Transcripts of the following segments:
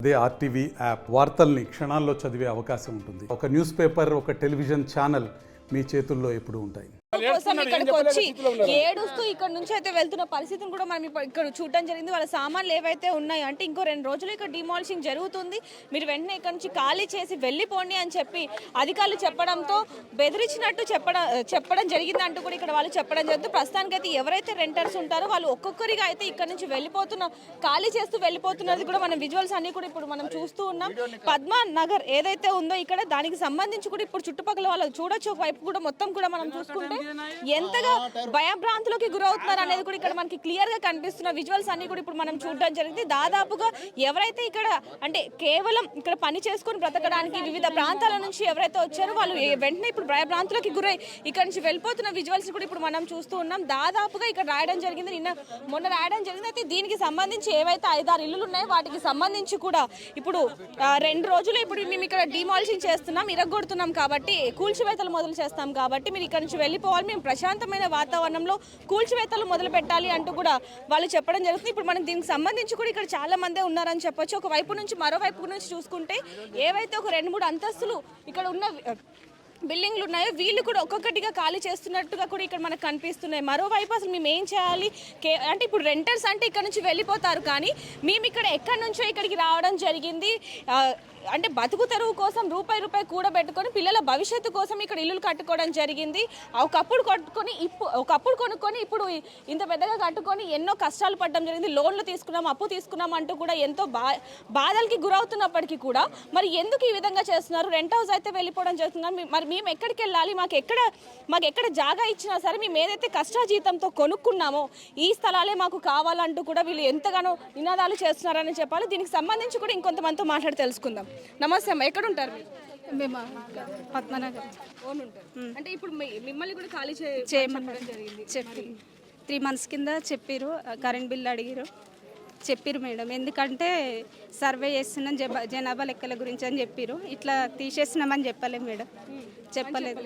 అదే RTV app వార్తల్ని క్షణాల్లో చదివే అవకాశం ఉంటుంది. ఒక న్యూస్ పేపర్, ఒక టెలివిజన్ ఛానల్ మీ చేతుల్లో ఎప్పుడూ ఉంటాయి. ఇక్కడికి వచ్చి ఏడుస్తూ ఇక్కడ నుంచి అయితే వెళ్తున్న పరిస్థితిని కూడా మనం ఇక్కడ చూడడం జరిగింది. వాళ్ళ సామాన్లు ఏవైతే ఉన్నాయో అంటే ఇంకో 2 రోజులు ఇక్కడ డిమాలిషింగ్ జరుగుతుంది, మీరు వెంటనే ఇక్కడ నుంచి ఖాళీ చేసి వెళ్ళిపోండి అని చెప్పి అధికారులు చెప్పడంతో బెదిరించినట్టు చెప్పడం జరిగింది అంటూ కూడా ఇక్కడ వాళ్ళు చెప్పడం జరుగుతుంది. ప్రస్తుతానికి అయితే ఎవరైతే రెంటర్స్ ఉంటారో వాళ్ళు ఒక్కొక్కరిగా అయితే ఇక్కడ నుంచి ఖాళీ చేస్తూ వెళ్ళిపోతున్నది కూడా మనం విజువల్స్ అన్ని కూడా ఇప్పుడు మనం చూస్తూ ఉన్నాం. పద్మా నగర్ ఏదైతే ఉందో ఇక్కడ దానికి సంబంధించి కూడా ఇప్పుడు చుట్టుపక్కల వాళ్ళు చూడొచ్చు. ఒకవైపు కూడా మొత్తం కూడా మనం చూసుకుంటే ఎంతగా భయభ్రాంతులకి గురవుతున్నారు అనేది కూడా ఇక్కడ మనకి క్లియర్ గా కనిపిస్తున్న విజువల్స్ అన్ని కూడా ఇప్పుడు మనం చూడడం జరిగింది. దాదాపుగా ఎవరైతే ఇక్కడ అంటే కేవలం ఇక్కడ పని చేసుకుని బ్రతకడానికి వివిధ ప్రాంతాల నుంచి ఎవరైతే వచ్చారో వాళ్ళు వెంటనే ఇప్పుడు భయభ్రాంతులకి గురై ఇక్కడ నుంచి వెళ్ళిపోతున్న విజువల్స్ కూడా ఇప్పుడు మనం చూస్తూ ఉన్నాం. దాదాపుగా ఇక్కడ రాయడం జరిగింది, మొన్న రాయడం జరిగింది. అయితే దీనికి సంబంధించి ఏవైతే 5-6 ఇల్లులు ఉన్నాయో వాటికి సంబంధించి కూడా ఇప్పుడు 2 రోజులు ఇప్పుడు మేము ఇక్కడ డిమాలిషింగ్ చేస్తున్నాం, ఇరగొడుతున్నాం కాబట్టి కూల్చివేతలు మొదలు చేస్తాం కాబట్టి మీరు ఇక్కడ నుంచి వెళ్ళిపోవాలి, మేము ప్రశాంతమైన వాతావరణంలో కూల్చివేతలు మొదలు పెట్టాలి అంటూ కూడా వాళ్ళు చెప్పడం జరుగుతుంది. ఇప్పుడు మనం దీనికి సంబంధించి కూడా ఇక్కడ చాలా మందే ఉన్నారని చెప్పొచ్చు. ఒక వైపు నుంచి మరోవైపు నుంచి చూసుకుంటే ఏవైతే ఒక 2-3 అంతస్తులు ఇక్కడ ఉన్న బిల్డింగ్లు ఉన్నాయో వీళ్ళు కూడా ఒక్కొక్కటిగా ఖాళీ చేస్తున్నట్టుగా కూడా ఇక్కడ మనకు కనిపిస్తున్నాయి. మరోవైపు అసలు మేము ఏం చేయాలి అంటే ఇప్పుడు రెంటర్స్ అంటే ఇక్కడ నుంచి వెళ్ళిపోతారు, కానీ మేము ఇక్కడ ఎక్కడి నుంచో ఇక్కడికి రావడం జరిగింది అంటే బతుకు తెరువు కోసం రూపాయి కూడబెట్టుకొని పిల్లల భవిష్యత్తు కోసం ఇక్కడ ఇల్లులు కట్టుకోవడం జరిగింది. ఒకప్పుడు కొనుక్కొని ఇప్పుడు ఇంత పెద్దగా కట్టుకొని ఎన్నో కష్టాలు పడడం జరిగింది. లోన్లు తీసుకున్నాం, అప్పు తీసుకున్నాం అంటూ కూడా ఎంతో బాధలకి గురవుతున్నప్పటికీ కూడా మరి ఎందుకు ఈ విధంగా చేస్తున్నారు? రెంట్ హౌస్ అయితే వెళ్ళిపోవడం జరుగుతుంది, మరి మేము ఎక్కడికి వెళ్ళాలి? మాకు ఎక్కడ జాగా ఇచ్చినా సరే మేము ఏదైతే కష్టాజీతంతో కొనుక్కున్నామో ఈ స్థలాలే మాకు కావాలంటూ కూడా వీళ్ళు ఎంతగానో నినాదాలు చేస్తున్నారని చెప్పాలి. దీనికి సంబంధించి కూడా ఇంకొంతమందితో మాట్లాడి తెలుసుకుందాం. నమస్తే అమ్మ, ఎక్కడ ఉంటారు మేము? పద్మనగర్. అంటే ఇప్పుడు మిమ్మల్ని కూడా ఖాళీ చేయమని జరిగింది. చెప్పి 3 months కింద చెప్పారు, కరెంట్ బిల్ అడిగారు, చెప్పారు మేడం. ఎందుకంటే సర్వే చేస్తున్నాం జనాభా లెక్కల గురించి అని చెప్పారు. ఇట్లా తీసేస్తున్నామని చెప్పలేదు మేడం, చెప్పలేదు.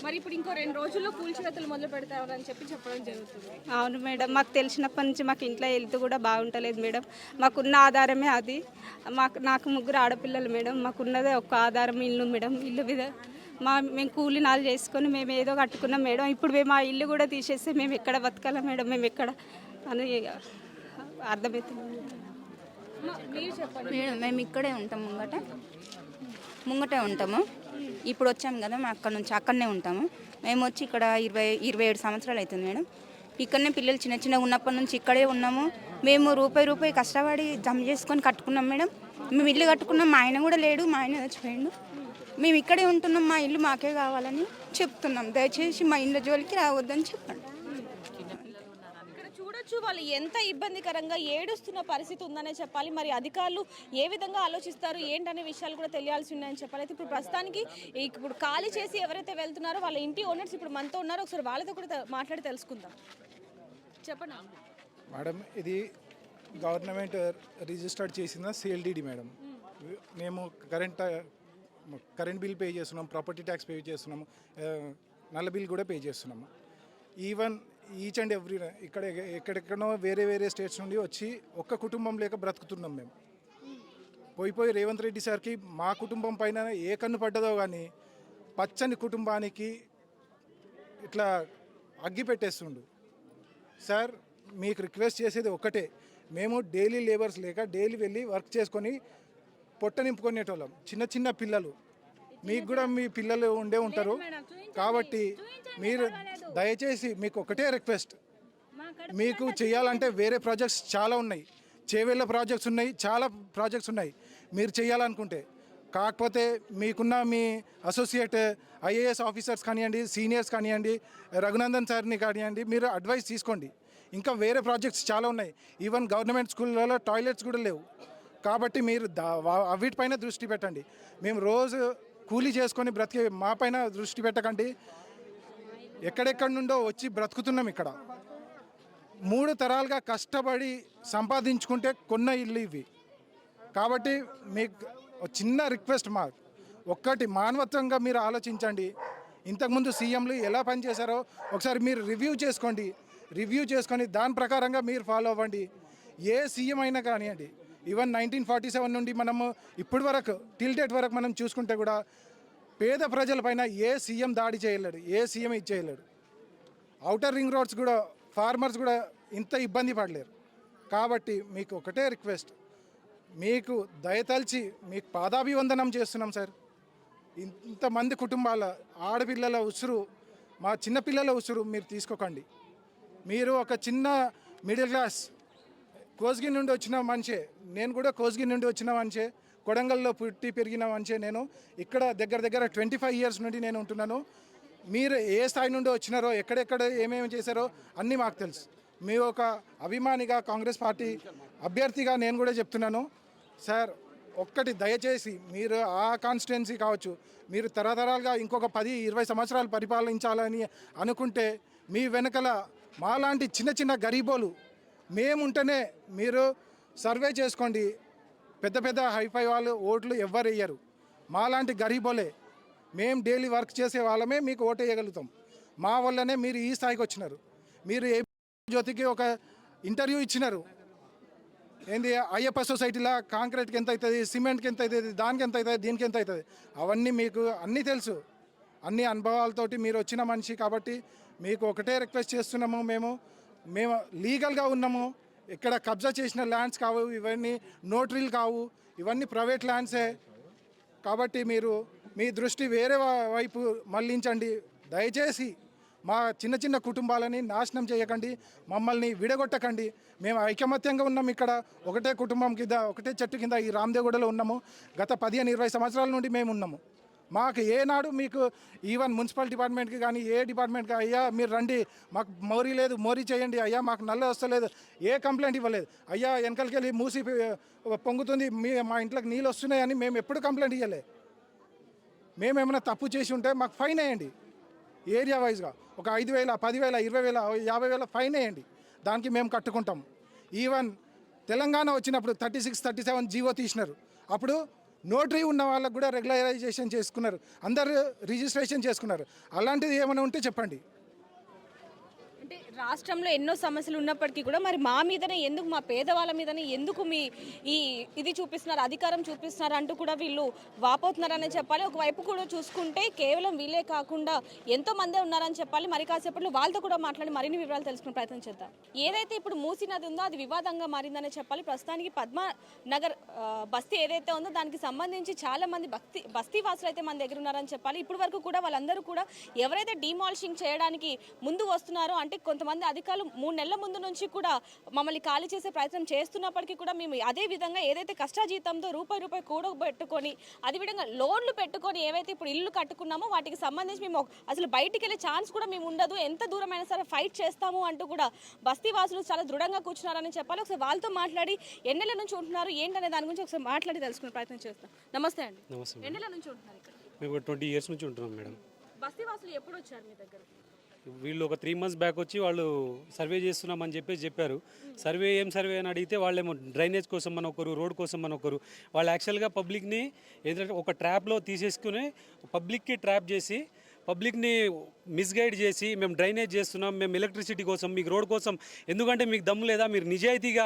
మరి ఇప్పుడు ఇంకో 2 రోజుల్లో కూల్చివేతలు మొదలు పెడతారని చెప్పడం జరుగుతుంది. అవును మేడం, మాకు తెలిసినప్పటి నుంచి మాకు ఇంట్లో హెల్త్ కూడా బాగుంటలేదు మేడం. మాకున్న ఆధారమే అది. నాకు 3 ఆడపిల్లలు మేడం. మాకున్నదే ఒక ఆధారం ఇల్లు మేడం. ఇల్లు మీద మేము కూలి నాలు చేసుకొని మేము ఏదో కట్టుకున్నాం మేడం. ఇప్పుడు మేము ఆ ఇల్లు కూడా తీసేస్తే మేము ఎక్కడ బతకాలా మేడం? మేము ఎక్కడ అని అర్థమవుతుంది మేడం. మేము ఇక్కడే ఉంటాం, ముంగటే ఉంటాము. ఇప్పుడు వచ్చాము కదా, మేము అక్కడనే ఉంటాము. మేము వచ్చి ఇక్కడ 27 సంవత్సరాలు అవుతుంది మేడం. ఇక్కడనే పిల్లలు చిన్నగా ఉన్నప్పటి నుంచి ఇక్కడే ఉన్నాము. మేము రూపాయి కష్టపడి జమ చేసుకొని కట్టుకున్నాం మేడం. మేము ఇల్లు కట్టుకున్నాం, మా ఆయన కూడా లేడు, మా ఆయన చచ్చిపోయాడు. మేము ఇక్కడే ఉంటున్నాం, మా ఇల్లు మాకే కావాలని చెప్తున్నాం. దయచేసి మా ఇళ్ళ జోలికి రావద్దని చెప్పండి. వాళ్ళు ఎంత ఇబ్బందికరంగా ఏడుస్తున్న పరిస్థితి ఉందనే చెప్పాలి. మరి అధికారులు ఏ విధంగా ఆలోచిస్తారు ఏంటనే విషయాలు కూడా తెలియాల్సి ఉన్నాయని చెప్పాలి. అయితే ఇప్పుడు ప్రస్తుతానికి ఇప్పుడు ఖాళీ చేసి ఎవరైతే వెళ్తున్నారో వాళ్ళ ఇంటి ఓనర్స్ ఇప్పుడు మనతో ఉన్నారో, ఒకసారి వాళ్ళతో కూడా మాట్లాడి తెలుసుకుందాం. చెప్పండి మేడం, ఇది గవర్నమెంట్ రిజిస్టర్డ్ చేసిన CLDD మేడం. మేము కరెంట్ బిల్ పే చేస్తున్నాం, ప్రాపర్టీ ట్యాక్స్ పే చేస్తున్నాము, నల్ల బిల్ కూడా పే చేస్తున్నాము. ఈవెన్ ఈచ్ అండ్ ఎవ్రీ ఇక్కడ ఎక్కడెక్కడో వేరే స్టేట్స్ నుండి వచ్చి ఒక్క కుటుంబం లేక బ్రతుకుతున్నాం మేము. పోయి రేవంత్ రెడ్డి సార్కి మా కుటుంబం పైన ఏ కన్ను పడ్డదో కానీ పచ్చని కుటుంబానికి ఇట్లా అగ్గి పెట్టేస్తుండు. సార్, మీకు రిక్వెస్ట్ చేసేది ఒక్కటే, మేము డైలీ లేబర్స్ లేక డైలీ వెళ్ళి వర్క్ చేసుకొని పొట్ట నింపుకునేటోళ్ళం. చిన్న పిల్లలు, మీకు కూడా మీ పిల్లలు ఉండే ఉంటారు కాబట్టి మీరు దయచేసి మీకు ఒకటే రిక్వెస్ట్, మీకు చేయాలంటే వేరే ప్రాజెక్ట్స్ చాలా ఉన్నాయి, చేవేళ్ళ ప్రాజెక్ట్స్ ఉన్నాయి, చాలా ప్రాజెక్ట్స్ ఉన్నాయి మీరు చేయాలనుకుంటే. కాకపోతే మీకున్న మీ అసోసియేట్ IAS ఆఫీసర్స్ కానివ్వండి, సీనియర్స్ కానివ్వండి, రఘునందన్ సార్ని కానివ్వండి, మీరు అడ్వైస్ తీసుకోండి. ఇంకా వేరే ప్రాజెక్ట్స్ చాలా ఉన్నాయి. ఈవెన్ గవర్నమెంట్ స్కూళ్ళలో టాయిలెట్స్ కూడా లేవు. కాబట్టి మీరు వీటిపైన దృష్టి పెట్టండి. మేము రోజు కూలీ చేసుకొని బ్రతికే మా పైన దృష్టి పెట్టకండి. ఎక్కడెక్కడి నుండో వచ్చి బ్రతుకుతున్నాం ఇక్కడ. 3 తరాలుగా కష్టపడి సంపాదించుకుంటే కొన్న ఇల్లు ఇవి. కాబట్టి మీకు చిన్న రిక్వెస్ట్, ఒక్కటి మానవత్వంగా మీరు ఆలోచించండి. ఇంతకుముందు సీఎంలు ఎలా పనిచేశారో ఒకసారి మీరు రివ్యూ చేసుకొని దాని ప్రకారంగా మీరు ఫాలో అవ్వండి. ఏ సీఎం అయినా కానివ్వండి, ఈవెన్ 1947 నుండి మనము ఇప్పటి వరకు టిల్ డేట్ వరకు మనం చూసుకుంటే కూడా పేద ప్రజలపైన ఏ సీఎం దాడి చేయలేడు, ఏ సీఎం ఇది చేయలేడు. ఔటర్ రింగ్ రోడ్స్ కూడా ఫార్మర్స్ కూడా ఇంత ఇబ్బంది పడలేరు. కాబట్టి మీకు ఒకటే రిక్వెస్ట్, మీకు దయతలిచి మీకు పాదాభివందనం చేస్తున్నాం సార్. ఇంతమంది కుటుంబాల ఆడపిల్లల ఉసురు, మా చిన్నపిల్లల ఉసురు మీరు తీసుకోకండి. మీరు ఒక చిన్న మిడిల్ క్లాస్ కోస్గి నుండి వచ్చిన మనిషే, నేను కూడా కోస్గి నుండి వచ్చిన మనిషే, కొడంగల్లో పుట్టి పెరిగిన మనిషే. నేను ఇక్కడ దగ్గర 25 ఇయర్స్ నుండి నేను ఉంటున్నాను. మీరు ఏ స్థాయి నుండి వచ్చినారో, ఎక్కడెక్కడ ఏమేమి చేశారో అన్నీ మాకు తెలుసు. మీ ఒక అభిమానిగా, కాంగ్రెస్ పార్టీ అభ్యర్థిగా నేను కూడా చెప్తున్నాను సార్, ఒక్కటి దయచేసి మీరు ఆ కాన్స్టిట్యున్సీ కావచ్చు, మీరు తరతరాలుగా ఇంకొక 10-20 సంవత్సరాలు పరిపాలించాలని అనుకుంటే మీ వెనకల మాలాంటి చిన్న చిన్న గరీబోలు మేముంటేనే మీరు సర్వే చేసుకోండి. పెద్ద పెద్ద హైఫై వాళ్ళు ఓట్లు ఎవ్వరు వేయరు. మాలాంటి గరీబోలే, మేము డైలీ వర్క్ చేసే వాళ్ళమే మీకు ఓటు వేయగలుగుతాం. మా వల్లనే మీరు ఈ స్థాయికి వచ్చినారు. మీరు ఏ జ్యోతికి ఒక ఇంటర్వ్యూ ఇచ్చినారు, ఏంది అయ్యప్ప సొసైటీలో కాంక్రీట్కి ఎంత అవుతుంది, సిమెంట్కి ఎంత అవుతుంది, దానికి ఎంత అవుతుంది, దీనికి ఎంత అవుతుంది, అవన్నీ మీకు అన్నీ తెలుసు. అన్ని అనుభవాలతోటి మీరు వచ్చిన మనిషి కాబట్టి మీకు ఒకటే రిక్వెస్ట్ చేస్తున్నాము. మేము లీగల్గా ఉన్నాము. ఇక్కడ కబ్జా చేసిన ల్యాండ్స్ కావు, ఇవన్నీ నోటరీలు కావు, ఇవన్నీ ప్రైవేట్ ల్యాండ్సే. కాబట్టి మీరు మీ దృష్టి వేరే వైపు మళ్లించండి. దయచేసి మా చిన్న చిన్న కుటుంబాలని నాశనం చేయకండి, మమ్మల్ని విడగొట్టకండి. మేము ఐకమత్యంగా ఉన్నాం. ఇక్కడ ఒకటే కుటుంబం కింద, ఒకటే చెట్టు కింద ఈ రామదేవగూడలో ఉన్నాము. గత 15-20 సంవత్సరాల నుండి మేము ఉన్నాము. మాకు ఏనాడు మీకు ఈవెన్ మున్సిపల్ డిపార్ట్మెంట్కి కానీ ఏ డిపార్ట్మెంట్కి అయ్యా మీరు రండి, మాకు మోరీ లేదు, మోరీ చేయండి, అయ్యా మాకు నల్ల వస్తలేదు, ఏ కంప్లైంట్ ఇవ్వలేదు. అయ్యా వెనకలికి వెళ్ళి మూసి పొంగుతుంది, మా ఇంట్లోకి నీళ్ళు వస్తున్నాయని మేము ఎప్పుడు కంప్లైంట్ ఇవ్వలే. మేమేమైనా తప్పు చేసి ఉంటే మాకు ఫైన్ వేయండి. ఏరియా వైజ్గా ఒక 5,000, 10,000, 20,000, 50,000 ఫైన్ వేయండి. దానికి మేము కట్టుకుంటాం. ఈవెన్ తెలంగాణ వచ్చినప్పుడు 36, 37 జీవో తీసినారు. అప్పుడు నోటరీ ఉన్న వాళ్ళకు కూడా రెగ్యులరైజేషన్ చేసుకున్నారు, అందరూ రిజిస్ట్రేషన్ చేసుకున్నారు. అలాంటిది ఏమైనా ఉంటే చెప్పండి. అంటే రాష్ట్రంలో ఎన్నో సమస్యలు ఉన్నప్పటికీ కూడా మరి మా మీదనే ఎందుకు, మా పేదవాళ్ళ మీదనే ఎందుకు మీ ఇది చూపిస్తున్నారు, అధికారం చూపిస్తున్నారు అంటూ కూడా వీళ్ళు వాపోతున్నారని చెప్పాలి. ఒకవైపు కూడా చూసుకుంటే కేవలం వీళ్ళే కాకుండా ఎంతో మందే ఉన్నారని చెప్పాలి. మరి కాసేపట్లో వాళ్ళతో కూడా మాట్లాడి మరిన్ని వివరాలు తెలుసుకునే ప్రయత్నం చేద్దాం. ఏదైతే ఇప్పుడు మూసీ నది ఉందో అది వివాదంగా మారిందనే చెప్పాలి. ప్రస్తుతానికి పద్మనగర్ బస్తీ ఏదైతే ఉందో దానికి సంబంధించి చాలా మంది బస్తీ వాసులు అయితే మన దగ్గర ఉన్నారని చెప్పాలి. ఇప్పటి వరకు కూడా వాళ్ళందరూ కూడా ఎవరైతే డిమాలిషింగ్ చేయడానికి ముందు వస్తున్నారో, అంటే కొంతమంది అధికారులు 3 నెలల ముందు నుంచి కూడా మమ్మల్ని ఖాళీ చేసే ప్రయత్నం చేస్తున్నప్పటికీ కూడా మేము అదే విధంగా ఏదైతే కష్టాజీతంతో రూపాయి కూడబెట్టుకొని అదేవిధంగా లోన్లు పెట్టుకొని ఏవైతే ఇప్పుడు ఇల్లు కట్టుకున్నామో వాటికి సంబంధించి మేము అసలు బయటికి వెళ్ళే ఛాన్స్ కూడా మేము ఉండదు, ఎంత దూరమైనా సరే ఫైట్ చేస్తాము అంటూ కూడా బస్తీ వాసులు చాలా దృఢంగా కూర్చున్నారని చెప్పాలి. ఒకసారి వాళ్ళతో మాట్లాడి ఎన్నెల నుంచి ఉంటున్నారు ఏంటనే దాని గురించి ఒకసారి మాట్లాడి తెలుసుకునే ప్రయత్నం చేస్తాం. నమస్తే అండి. నమస్తే. ఎన్నెల నుంచి ఉంటున్నారు ఇక్కడ? మేము 20 ఇయర్స్ నుంచి ఉంటున్నాం మేడం. బస్తీ వాసులు ఎప్పుడు వచ్చారు మీ దగ్గర? వీళ్ళు ఒక 3 మంత్స్ బ్యాక్ వచ్చి వాళ్ళు సర్వే చేస్తున్నామని చెప్పారు. ఏం సర్వే అని అడిగితే వాళ్ళేమో డ్రైనేజ్ కోసం మన ఒకరు, రోడ్ కోసం మన ఒకరు. వాళ్ళు యాక్చువల్గా పబ్లిక్ని ఏదంటే ఒక ట్రాప్లో తీసేసుకుని పబ్లిక్కి ట్రాప్ చేసి పబ్లిక్ని మిస్గైడ్ చేసి మేము డ్రైనేజ్ చేస్తున్నాం, మేము ఎలక్ట్రిసిటీ కోసం, మీకు రోడ్ కోసం, ఎందుకంటే మీకు దమ్ము లేదా, మీరు నిజాయితీగా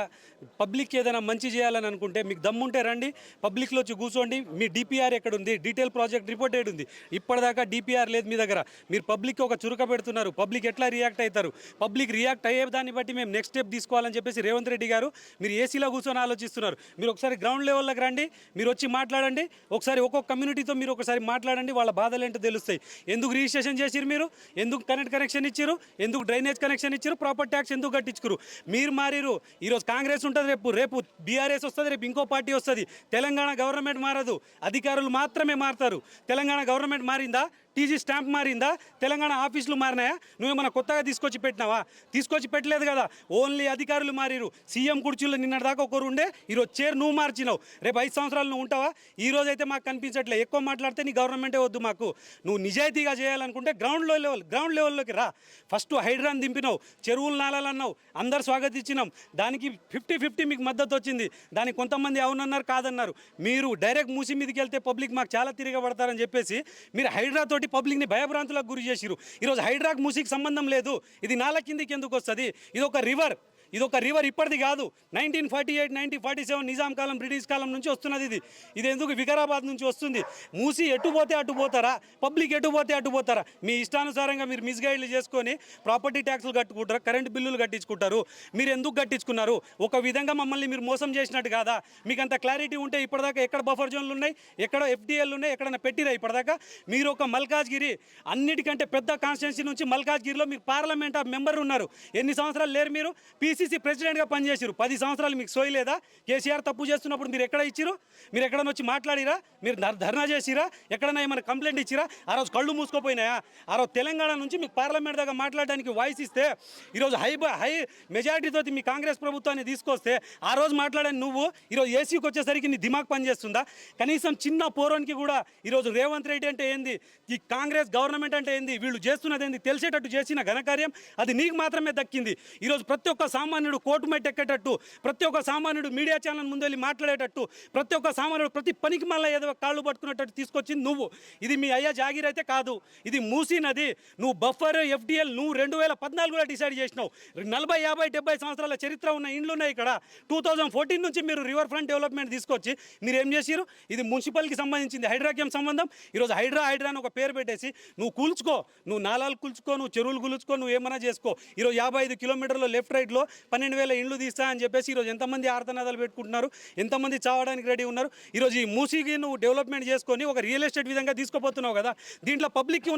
పబ్లిక్కి ఏదైనా మంచి చేయాలని అనుకుంటే మీకు దమ్ముంటే రండి, పబ్లిక్లో వచ్చి కూర్చోండి. మీ డిపిఆర్ ఎక్కడ ఉంది? డీటెయిల్ ప్రాజెక్ట్ రిపోర్టెడ్ ఉంది. ఇప్పటిదాకా డిపిఆర్ లేదు మీ దగ్గర. మీరు పబ్లిక్కి ఒక చురుక పెడుతున్నారు. పబ్లిక్ ఎట్లా రియాక్ట్ అవుతారు? పబ్లిక్ రియాక్ట్ అయ్యే దాన్ని బట్టి మేము నెక్స్ట్ స్టెప్ తీసుకోవాలని చెప్పేసి రేవంత్ రెడ్డి గారు మీరు ఏసీలో కూర్చొని ఆలోచిస్తున్నారు. మీరు ఒకసారి గ్రౌండ్ లెవెల్లోకి రండి, మీరు వచ్చి మాట్లాడండి. ఒకసారి ఒక్కొక్క కమ్యూనిటీతో మీరు ఒకసారి మాట్లాడండి, వాళ్ళ బాధలు ఏంటో తెలుస్తాయి. ఎందుకు రిజిస్ట్రేషన్ చేసిరు, మీరు ఎందుకు కనెక్షన్ ఇచ్చారు, ఎందుకు డ్రైనేజ్ కనెక్షన్ ఇచ్చారు, ప్రాపర్ ట్యాక్స్ ఎందుకు కట్టించుకురు? మీరు మారిరు. ఈరోజు కాంగ్రెస్ ఉంటుంది, రేపు బీఆర్ఎస్ వస్తుంది, రేపు ఇంకో పార్టీ వస్తుంది. తెలంగాణ గవర్నమెంట్ మారదు, అధికారులు మాత్రమే మారుతారు. తెలంగాణ గవర్నమెంట్ మారిందా? టీజీ స్టాంప్ మారిందా? తెలంగాణ ఆఫీసులు మారినాయా? నువ్వేమన్నా కొత్తగా తీసుకొచ్చి పెట్టినావా? తీసుకొచ్చి పెట్టలేదు కదా, ఓన్లీ అధికారులు మారిరు. సీఎం కుర్చీలో నిన్నటిదాకా ఒకరు ఉండే, ఈరోజు చైర్ నువ్వు మార్చినావు. రేపు 5 సంవత్సరాలు నువ్వు ఉంటావా? ఈ రోజు అయితే మాకు కనిపించట్లే. ఎక్కువ మాట్లాడితే నీ గవర్నమెంటే వద్దు మాకు. నువ్వు నిజాయితీగా చేయాలనుకుంటే గ్రౌండ్ లెవెల్లోకి రా. ఫస్ట్ హైడ్రాన్ దింపినావు, చెరువులు నాలాలు అన్నావు, అందరు స్వాగతించినాం. దానికి 50-50 మీకు మద్దతు వచ్చింది. దానికి కొంతమంది అవునన్నారు, కాదన్నారు. మీరు డైరెక్ట్ మూసి మీదకి వెళ్తే పబ్లిక్ మాకు చాలా తిరగబడతారని చెప్పేసి మీరు హైడ్రాతో పబ్లిక్ని భయభ్రాంతులకు గురి చేసిరు. ఈరోజు హైడ్రాక్ మూసీకి సంబంధం లేదు. ఇది నాల కిందికి ఎందుకు వస్తుంది? ఇది ఒక రివర్. ఇది ఒక రివర్ ఇప్పటిది కాదు, 1948 1947 నిజాం కాలం బ్రిటిష్ కాలం నుంచి వస్తున్నది ఇది ఎందుకు వికారాబాద్ నుంచి వస్తుంది. మూసి ఎటు పోతే అటు పోతారా, పబ్లిక్ ఎటు పోతే అటు పోతారా, మీ ఇష్టానుసారంగా మీరు మిస్గైడ్లు చేసుకొని ప్రాపర్టీ ట్యాక్స్లు కట్టుకుంటారు, కరెంట్ బిల్లులు కట్టించుకుంటారు. మీరు ఎందుకు కట్టించుకున్నారు? ఒక విధంగా మమ్మల్ని మీరు మోసం చేసినట్టు కాదా? మీకు అంత క్లారిటీ ఉంటే ఇప్పటిదాకా ఎక్కడ బఫర్ జోన్లు ఉన్నాయి, ఎక్కడ ఎఫ్డిఎల్ ఉన్నాయి, ఎక్కడన్నా పెట్టిరా ఇప్పటిదాకా? మీరు ఒక మల్కాజ్గిరి అన్నిటికంటే పెద్ద కాన్స్టిట్యున్సీ నుంచి మల్కాజ్గిరిలో మీరు పార్లమెంట్ ఆఫ్ మెంబర్ ఉన్నారు. ఎన్ని సంవత్సరాలు లేరు మీరు? పీసీసీ ప్రెసిడెంట్గా పనిచేసారు 10 సంవత్సరాలు. మీకు సోయలేదా? కేసీఆర్ తప్పు చేస్తున్నప్పుడు మీరు ఎక్కడ ఇచ్చిరు? మీరు ఎక్కడన్నా వచ్చి మాట్లాడిరా? మీరు ధర్నా చేసిరా? ఎక్కడన్నా ఏమైనా కంప్లైంట్ ఇచ్చిరా? ఆ రోజు కళ్ళు మూసుకోపోయినాయా? ఆ రోజు తెలంగాణ నుంచి మీకు పార్లమెంట్ దాకా మాట్లాడడానికి వాయిస్ ఇస్తే ఈరోజు హై మెజారిటీతో మీ కాంగ్రెస్ ప్రభుత్వాన్ని తీసుకొస్తే ఆ రోజు మాట్లాడని నువ్వు ఈరోజు ఏసీకి వచ్చేసరికి నీ దిమాగ్ పనిచేస్తుందా? కనీసం చిన్న పోరోనికి కూడా ఈరోజు రేవంత్ రెడ్డి అంటే ఏంది, ఈ కాంగ్రెస్ గవర్నమెంట్ అంటే ఏంది, వీళ్ళు చేస్తున్నది ఏంది తెలిసేటట్టు చేసిన ఘనకార్యం అది నీకు మాత్రమే దక్కింది. ఈరోజు ప్రతి ఒక్క సామాన్యుడు కోర్టు మెట్టు ఎక్కేటట్టు, ప్రతి ఒక్క సామాన్యుడు మీడియా ఛానల్ ముందు వెళ్ళి మాట్లాడేటట్టు, ప్రతి ఒక్క సామాన్యుడు ప్రతి పనికి మళ్ళీ ఏదో కాళ్ళు పట్టుకునేటట్టు తీసుకొచ్చింది నువ్వు. ఇది మీ అయ్యా జాగీర్ అయితే కాదు, ఇది మూసీ నది. నువ్వు బఫర్ ఎఫ్డిఎల్ నువ్వు 2014లో డిసైడ్ చేసినావు. 40 50 70 సంవత్సరాల చరిత్ర ఉన్న ఇండ్లు ఉన్నాయి ఇక్కడ. 2014 నుంచి మీరు రివర్ ఫ్రంట్ డెవలప్మెంట్ తీసుకొచ్చి మీరు ఏం చేసిరు? ఇది మున్సిపల్కి సంబంధించింది, హైడ్రాకేం సంబంధం. ఈరోజు హైడ్రా అని ఒక పేరు పెట్టేసి నువ్వు కూల్చుకో, నువ్వు నాలాలు కూల్చుకో, నువ్వు చెరువులు కూల్చుకో, నువ్వు ఏమైనా చేసుకో. ఈరోజు 55 కిలోమీటర్లు లెఫ్ట్ రైట్లో 12,000 ఇండ్లు తీస్తా అని చెప్పేసి ఈరోజు ఎంతమంది ఆర్తనాదాలు పెట్టుకుంటున్నారు, ఎంతమంది చావడానికి రెడీ ఉన్నారు. ఈరోజు ఈ మూసీకి నువ్వు డెవలప్మెంట్ చేసుకొని ఒక రియల్ ఎస్టేట్ విధంగా తీసుకుపోతున్నావు కదా. దీంట్లో పబ్లిక్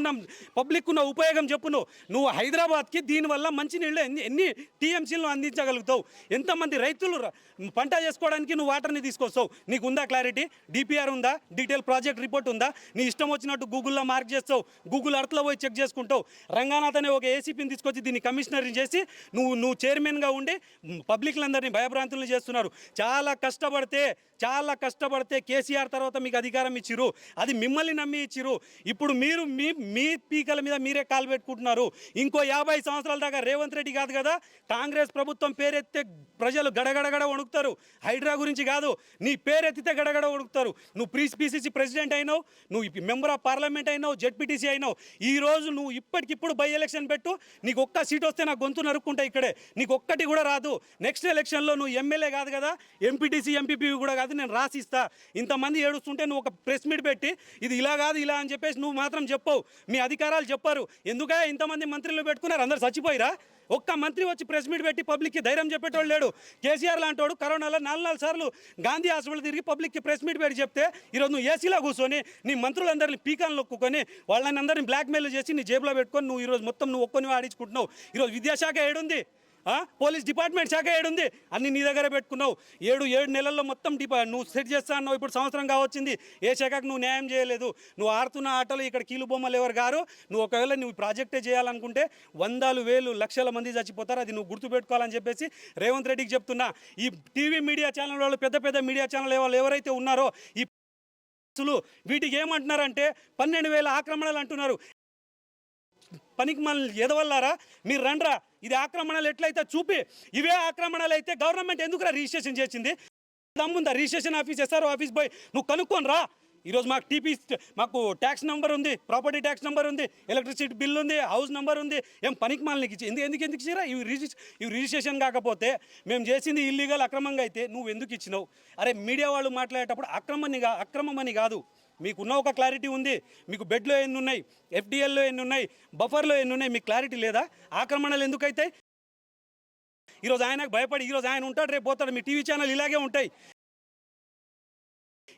ఉన్న ఉపయోగం చెప్పు. నువ్వు హైదరాబాద్కి దీనివల్ల మంచి నీళ్ళు ఎన్ని టీఎంసీలను అందించగలుగుతావు? ఎంతమంది రైతులు పంట చేసుకోవడానికి నువ్వు వాటర్ని తీసుకొస్తావు? నీకు ఉందా క్లారిటీ? డిపిఆర్ ఉందా? డీటెయిల్ ప్రాజెక్ట్ రిపోర్ట్ ఉందా? నీ ఇష్టం వచ్చినట్టు గూగుల్లో మార్క్ చేస్తావు, గూగుల్ అర్త్లో పోయి చెక్ చేసుకుంటావు. రంగనాథ్ అనే ఒక ఏసీపీని తీసుకొచ్చి దీన్ని కమిషనర్ని చేసి నువ్వు చైర్మన్గా ఉండి పబ్లిక్లందరినీ భయభ్రాంతులను చేస్తున్నారు. చాలా కష్టపడితే కేసీఆర్ తర్వాత మీకు అధికారం ఇచ్చిరు, అది మిమ్మల్ని నమ్మి ఇచ్చిరు. ఇప్పుడు మీరు మీ పీకల మీద మీరే కాలు పెట్టుకుంటున్నారు. ఇంకో 50 సంవత్సరాల దాకా రేవంత్ రెడ్డి కాదు కదా, కాంగ్రెస్ ప్రభుత్వం పేరెత్తే ప్రజలు గడగడగడ వణుకుతారు. హైడ్రా గురించి కాదు, నీ పేరెత్తితే గడగడ వణుకుతారు. నువ్వు పీసీసీ ప్రెసిడెంట్ అయినావు, నువ్వు మెంబర్ ఆఫ్ పార్లమెంట్ అయినావు, జెడ్పీటీసీ అయినావు. ఈ రోజు నువ్వు ఇప్పటికిప్పుడు బై ఎలక్షన్ పెట్టు, నీకు ఒక్క సీట్ వస్తే నా గొంతు నరుక్కుంటా ఇక్కడే. నీకు ఒక్కటి కూడా రాదు. నెక్స్ట్ ఎలక్షన్లో నువ్వు ఎమ్మెల్యే కాదు కదా, ఎంపీటీసీ ఎంపీపీ కూడా కాదు, నేను రాసిస్తా. ఇంతమంది ఏడుస్తుంటే నువ్వు ఒక ప్రెస్ మీట్ పెట్టి ఇది ఇలా కాదు ఇలా అని చెప్పేసి నువ్వు మాత్రం చెప్పవు. మీ అధికారాలు చెప్పారు. ఎందుకే ఇంతమంది మంత్రులు పెట్టుకున్నారు? అందరు చచ్చిపోయిరా? ఒక్క మంత్రి వచ్చి ప్రెస్ మీట్ పెట్టి పబ్లిక్కి ధైర్యం చెప్పేటోళ్ళు లేడు. కేసీఆర్ లాంటోడు కరోనాలో 4 సార్లు గాంధీ హాస్పిటల్ తిరిగి పబ్లిక్కి ప్రెస్ మీట్ పెట్టి చెప్తే ఈరోజు నువ్వు ఏసీలో కూర్చొని నీ మంత్రులందరినీ పీకాలను నొక్కుకొని వాళ్ళని అందరినీ బ్లాక్మెయిల్ చేసి నీ జేబులో పెట్టుకొని నువ్వు ఈరోజు మొత్తం నువ్వు ఒక్కొని ఆడించుకుంటున్నావు. ఈరోజు విద్యాశాఖ ఏడుంది? పోలీస్ డిపార్ట్మెంట్ శాఖ ఏడుంది? అన్ని నీ దగ్గర పెట్టుకున్నావు. 7 నెలల్లో మొత్తం నువ్వు సెట్ చేస్తా అన్నావు. ఇప్పుడు సంవత్సరం కావచ్చింది, ఏ శాఖకు నువ్వు న్యాయం చేయలేదు. నువ్వు ఆడుతున్న ఆటలు ఇక్కడ కీలు బొమ్మలు ఎవరు గారు. నువ్వు ఒకవేళ నువ్వు ప్రాజెక్టే చేయాలనుకుంటే 100,000 లక్షల మంది చచ్చిపోతారు. అది నువ్వు గుర్తుపెట్టుకోవాలని చెప్పేసి రేవంత్ రెడ్డికి చెప్తున్నా. ఈ టీవీ మీడియా ఛానల్ వాళ్ళు, పెద్ద మీడియా ఛానల్ వాళ్ళు ఎవరైతే ఉన్నారో ఈ వీటికి ఏమంటున్నారంటే 12,000 ఆక్రమణలు అంటున్నారు. పనికి మన ఎదవల్లారా మీరు రండ్రా, ఇది ఆక్రమణలు ఎట్లయితే చూపి. ఇవే ఆక్రమణలు అయితే గవర్నమెంట్ ఎందుకురా రిజిస్ట్రేషన్ చేసింది? దమ్ముందా? రిజిస్ట్రేషన్ ఆఫీస్ ఎస్ఆర్ఓ ఆఫీస్ పోయి నువ్వు కనుక్కొని రా. ఈరోజు మాకు ట్యాక్స్ నెంబర్ ఉంది, ప్రాపర్టీ ట్యాక్స్ నెంబర్ ఉంది, ఎలక్ట్రిసిటీ బిల్ ఉంది, హౌస్ నెంబర్ ఉంది. ఏం పనికి మాలనికి ఇచ్చి ఎందుకు ఇచ్చిరా? ఇవి రిజిస్ట్రేషన్ కాకపోతే మేము చేసింది ఇల్లీగల్ అక్రమంగా అయితే నువ్వు ఎందుకు ఇచ్చినావు? అరే మీడియా వాళ్ళు మాట్లాడేటప్పుడు అక్రమం అని కాదు, మీకున్న ఒక క్లారిటీ ఉంది. మీకు బెడ్లో ఎన్ని ఉన్నాయి, ఎఫ్డిఎల్లో ఎన్ని ఉన్నాయి, బఫర్లో ఎన్ని ఉన్నాయి, మీకు క్లారిటీ లేదా? ఆక్రమణలు ఎందుకు అవుతాయి? ఈరోజు ఆయనకు భయపడి ఈరోజు ఆయన ఉంటాడు, రేపు పోతాడు. మీ టీవీ ఛానల్ ఇలాగే ఉంటాయి.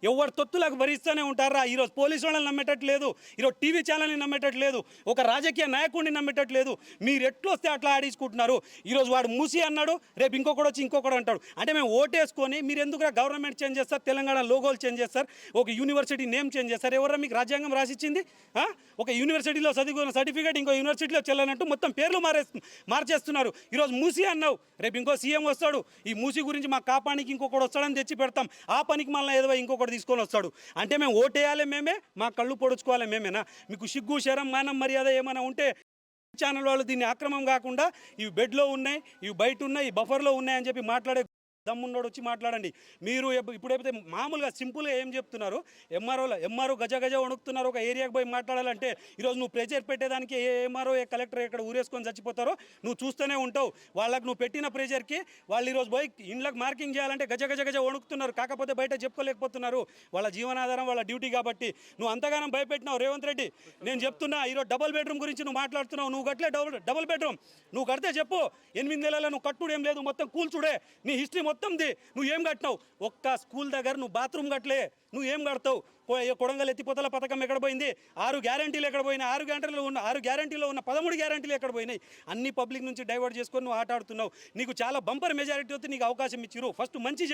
ఎవరు తొత్తులకు భరిస్తూనే ఉంటారా? ఈరోజు పోలీసు వాళ్ళని నమ్మేటట్లేదు, ఈరోజు టీవీ ఛానల్ని నమ్మేటట్లేదు, ఒక రాజకీయ నాయకుడిని నమ్మేటట్లేదు. మీరు ఎట్లు వస్తే అట్లా ఆడించుకుంటున్నారు. ఈరోజు వాడు మూసి అన్నాడు, రేపు ఇంకొకటి వచ్చి ఇంకొకటి అంటాడు. అంటే మేము ఓటేసుకొని మీరు ఎందుకు గవర్నమెంట్ చేంజ్ చేస్తారు, తెలంగాణ లోగోలు చేంజ్ చేస్తారు, ఒక యూనివర్సిటీ నేమ్ చేంజ్ చేస్తారు. ఎవరో మీకు రాజ్యాంగం రాసిచ్చింది? ఒక యూనివర్సిటీలో చదువుకున్న సర్టిఫికేట్ ఇంకో యూనివర్సిటీలో చెల్లనట్టు మొత్తం పేర్లు మార్చేస్తున్నారు. ఈరోజు మూసి అన్నావు, రేపు ఇంకో సీఎం వస్తాడు, ఈ మూసి గురించి మా కాపానికి ఇంకొకటి వస్తాడని తెచ్చి పెడతాం. ఆ పనికి మళ్ళీ ఏదో ఇంకొకటి తీసుకొని వస్తాడు. అంటే మేము ఓటేయాలి మేమే, మా కళ్ళు పొడుచుకోవాలి మేమేనా? మీకు సిగ్గు శరం మానం మర్యాద ఏమైనా ఉంటే ఛానల్ వాళ్ళు దీన్ని అక్రమం కాకుండా ఇవి బెడ్లో ఉన్నాయి, ఇవి బయట ఉన్నాయి, ఈ బఫర్లో ఉన్నాయి అని చెప్పి మాట్లాడే దమ్మున్నోడు వచ్చి మాట్లాడండి. మీరు ఇప్పుడైతే మామూలుగా సింపుల్గా ఏం చెప్తున్నారు, ఎంఆర్ఓ గజ వణుకుతున్నారు. ఒక ఏరియాకి పోయి మాట్లాడాలంటే ఈరోజు నువ్వు ప్రెజర్ పెట్టేదానికి ఏ ఎంఆర్ఓ ఏ కలెక్టర్ ఎక్కడ ఊరేసుకొని చచ్చిపోతారో నువ్వు చూస్తూనే ఉంటావు. వాళ్ళకి నువ్వు పెట్టిన ప్రెజర్కి వాళ్ళు ఈరోజు పోయి ఇండ్లకు మార్కింగ్ చేయాలంటే గజ వణుకుతున్నారు. కాకపోతే బయట చెప్పుకోలేకపోతున్నారు. వాళ్ళ జీవనాధారం వాళ్ళ డ్యూటీ కాబట్టి నువ్వు అంతగానం భయపెట్టినావు రేవంత్ రెడ్డి. నేను చెప్తున్నా, ఈరోజు డబుల్ బెడ్రూమ్ గురించి నువ్వు మాట్లాడుతున్నావు. నువ్వు కట్టలే డబుల్ బెడ్రూమ్. నువ్వు కడితే చెప్పు, 8 నెలల నువ్వు కట్టుడు ఏం లేదు, మొత్తం కూల్చుడే. నీ హిస్టరీ మొత్తంది. నువ్వు ఏం కట్టినావు? ఒక్క స్కూల్ దగ్గర నువ్వు బాత్రూమ్ కట్టలే. నువ్వు ఏం కడతావు? కొడంగల్ ఎత్తిపోతల పథకం ఎక్కడ పోయింది? 6 గ్యారంటీలు ఎక్కడ పోయినాయి? 6 గ్యారంటీలో ఉన్న 13 గ్యారంటీలు ఎక్కడ పోయినాయి? అన్ని పబ్లిక్ నుంచి డైవర్ట్ చేసుకొని నువ్వు ఆట ఆడుతున్నావు. నీకు చాలా బంపర్ మెజారిటీ వస్తే నీకు అవకాశం ఇచ్చిరు. ఫస్ట్ మంచి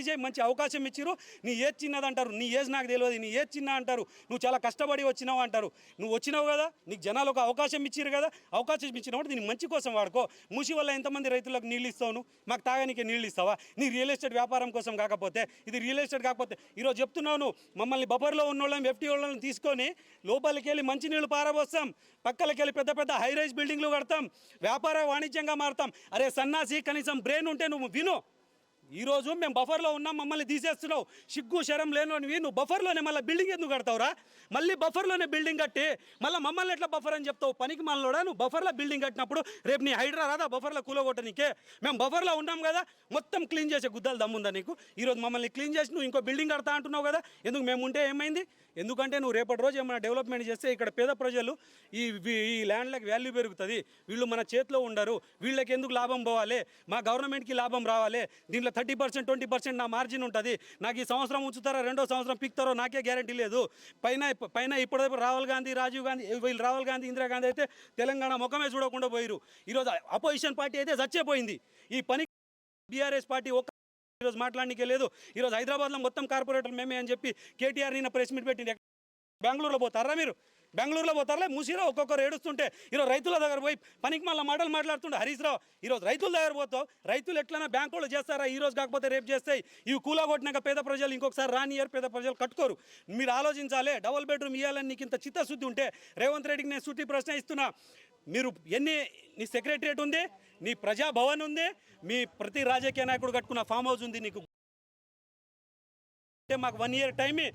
చేయి, మంచి అవకాశం ఇచ్చిరు. నీ ఏజ్ చిన్నది అంటారు, నీ ఏజ్ నాకు తెలియదు, నీ ఏజ్ చిన్న అంటారు, నువ్వు చాలా కష్టపడి వచ్చినావు అంటారు. నువ్వు వచ్చినావు కదా, నీకు జనాలు ఒక అవకాశం ఇచ్చిరు కదా, అవకాశం ఇచ్చినప్పుడు దీన్ని మంచి కోసం వాడుకో. మూసి వల్ల ఎంతమంది రైతులకు నీళ్ళు ఇస్తావు? మాకు తాగానికి నీళ్ళు ఇస్తావా? నీ రియల్ ఎస్టేట్ వ్యాపారం కోసం కాకపోతే, ఇది రియల్ ఎస్టేట్ కాకపోతే ఈరోజు చెప్తున్నావు నువ్వు మమ్మల్ని బఫర్లో ఉన్న వాళ్ళని FT వాళ్ళని తీసుకొని లోపలికి వెళ్ళి మంచినీళ్ళు పారబోస్తాం, పక్కలకి వెళ్ళి పెద్ద హై రైజ్ బిల్డింగ్లు కడతాం, వ్యాపార వాణిజ్యంగా మారుతాం. అరే సన్నాసి, కనీసం బ్రెయిన్ ఉంటే నువ్వు విను. ఈరోజు మేము బఫర్లో ఉన్నాం, మమ్మల్ని తీసేస్తున్నావు. సిగ్గు శరం లేనివి నువ్వు బఫర్లోనే మళ్ళీ బిల్డింగ్ ఎందుకు కడతావురా? మళ్ళీ బఫర్లోనే బిల్డింగ్ కట్టి మళ్ళీ మమ్మల్ని ఎట్లా బఫర్ అని చెప్తావు? పనికి మనలోడా నువ్వు బఫర్లో బిల్డింగ్ కట్టినప్పుడు రేపు నీ హైడ్రా రాదా బఫర్లో కూలగొట్టనీకే? మేము బఫర్లో ఉన్నాం కదా, మొత్తం క్లీన్ చేసే గుద్దాలు దమ్ముందా నీకు? ఈరోజు మమ్మల్ని క్లీన్ చేసి నువ్వు ఇంకో బిల్డింగ్ కడతా అంటున్నావు కదా. ఎందుకు మేము ఉంటే ఏమైంది? ఎందుకంటే నువ్వు రేపటి రోజు ఏమైనా డెవలప్మెంట్ చేస్తే ఇక్కడ పేద ప్రజలు ఈ ల్యాండ్లకు వాల్యూ పెరుగుతుంది. వీళ్ళు మన చేతిలో ఉండరు. వీళ్ళకి ఎందుకు లాభం పోవాలి? మా గవర్నమెంట్కి లాభం రావాలి. దీంట్లో 30% 20% నా మార్జిన్ ఉంటుంది. నాకు ఈ సంవత్సరం ఉంచుతారో 2వ సంవత్సరం పిక్తారో నాకే గ్యారంటీ లేదు. పైన ఇప్పటివరకు రాహుల్ గాంధీ, రాజీవ్ గాంధీ, వీళ్ళు రాహుల్ గాంధీ, ఇందిరాగాంధీ అయితే తెలంగాణ ముఖమే చూడకుండా పోయిరు. ఈరోజు అపోజిషన్ పార్టీ అయితే చచ్చిపోయింది. ఈ పని బీఆర్ఎస్ పార్టీ ఒక్క ఈరోజు మాట్లాడనికే లేదు. ఈరోజు హైదరాబాద్లో మొత్తం కార్పొరేటర్ మేమే అని చెప్పి కేటీఆర్ నిన్న ప్రెస్ మీట్ పెట్టింది. బెంగళూరులో పోతారా మీరు? బెంగళూరులో పోతారా? మూసిరా ఒక్కొక్కరు ఏడుస్తుంటే ఈరోజు రైతుల దగ్గర పోయి పనికి మళ్ళీ మాటలు మాట్లాడుతుండే హరీష్ రావు. ఈరోజు రైతుల దగ్గర పోతావు. రైతులు ఎట్లైనా బ్యాంకులో చేస్తారా? ఈ రోజు కాకపోతే రేపు చేస్తాయి. ఇవి కూలగొట్టినాక పేద ప్రజలు ఇంకొకసారి రానియర్, పేద ప్రజలు కట్టుకోరు. మీరు ఆలోచించాలి. డబుల్ బెడ్రూమ్ ఇవ్వాలని నీకు ఇంత చిత్తశుద్ధి ఉంటే రేవంత్ రెడ్డికి నేను సూటి ప్రశ్న ఇస్తున్నా. మీరు నీ సెక్రటరియట్ ఉంది, నీ ప్రజాభవన్ ఉంది, మీ ప్రతి రాజకీయ నాయకుడు కట్టుకున్న ఫామ్ హౌస్ ఉంది. నీకు అంటే మాకు 1 year టైమే.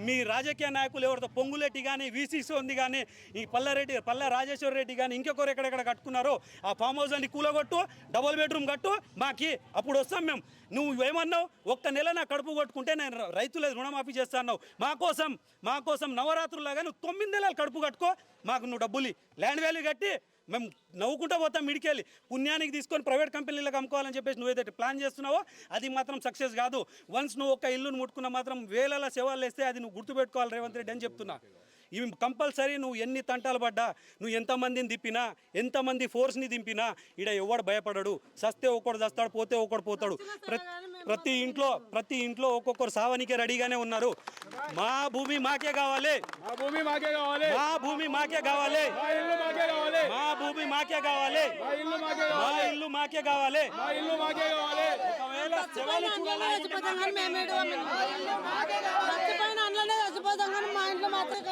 మీ రాజకీయ నాయకులు ఎవరితో పొంగులెట్టి కానీ, VCC ఉంది కానీ, ఈ పల్ల రాజేశ్వర రెడ్డి కానీ ఇంకొకరు ఎక్కడెక్కడ కట్టుకున్నారో ఆ ఫామ్ హౌస్ అన్ని కూలగొట్టు, డబుల్ బెడ్రూమ్ కట్టు మాకి, అప్పుడు వస్తాం మేము. నువ్వు ఏమన్నావు? 1 నెల నా కడుపు కొట్టుకుంటే నేను రైతుల రుణమాఫీ చేస్తా అన్నావు. మా కోసం నవరాత్రులాగా నువ్వు 9 నెలలు కడుపు కట్టుకో, మాకు నువ్వు డబ్బులు ల్యాండ్ వాల్యూ కట్టి మేము నవ్వుకుంటూ పోతాం. మిడికెళ్ళి పుణ్యానికి తీసుకొని ప్రైవేట్ కంపెనీలకు అమ్ముకోవాలని చెప్పేసి నువ్వేదైతే ప్లాన్ చేస్తున్నావో అది మాత్రం సక్సెస్ కాదు. వన్స్ నువ్వు ఒక్క ఇల్లును ముట్టుకున్న మాత్రం వేల సేవలు వేస్తే అది నువ్వు గుర్తుపెట్టుకోవాలి రేవంత్ రెడ్డి అని చెప్తున్నా. ఇవి కంపల్సరీ. నువ్వు ఎన్ని తంటాలు పడ్డా, నువ్వు ఎంతమందిని దింపినా, ఎంతమంది ఫోర్స్ని దింపినా ఈడ ఎవడు భయపడడు. సస్తే ఒకడు చస్తాడు, పోతే ఒకడు పోతాడు. ప్రతి ఇంట్లో ఒక్కొక్కరు సావనికే రెడీగానే ఉన్నారు. మా భూమి మాకే కావాలి, మా భూమి మాకే కావాలి, మా భూమి మాకే కావాలి, మా ఇల్లు మాకే కావాలి, మా భూమి మాకే కావాలి, మా ఇల్లు మాకే కావాలి, మా ఇల్లు మాకే కావాలి. ఒకవేళ శవాలు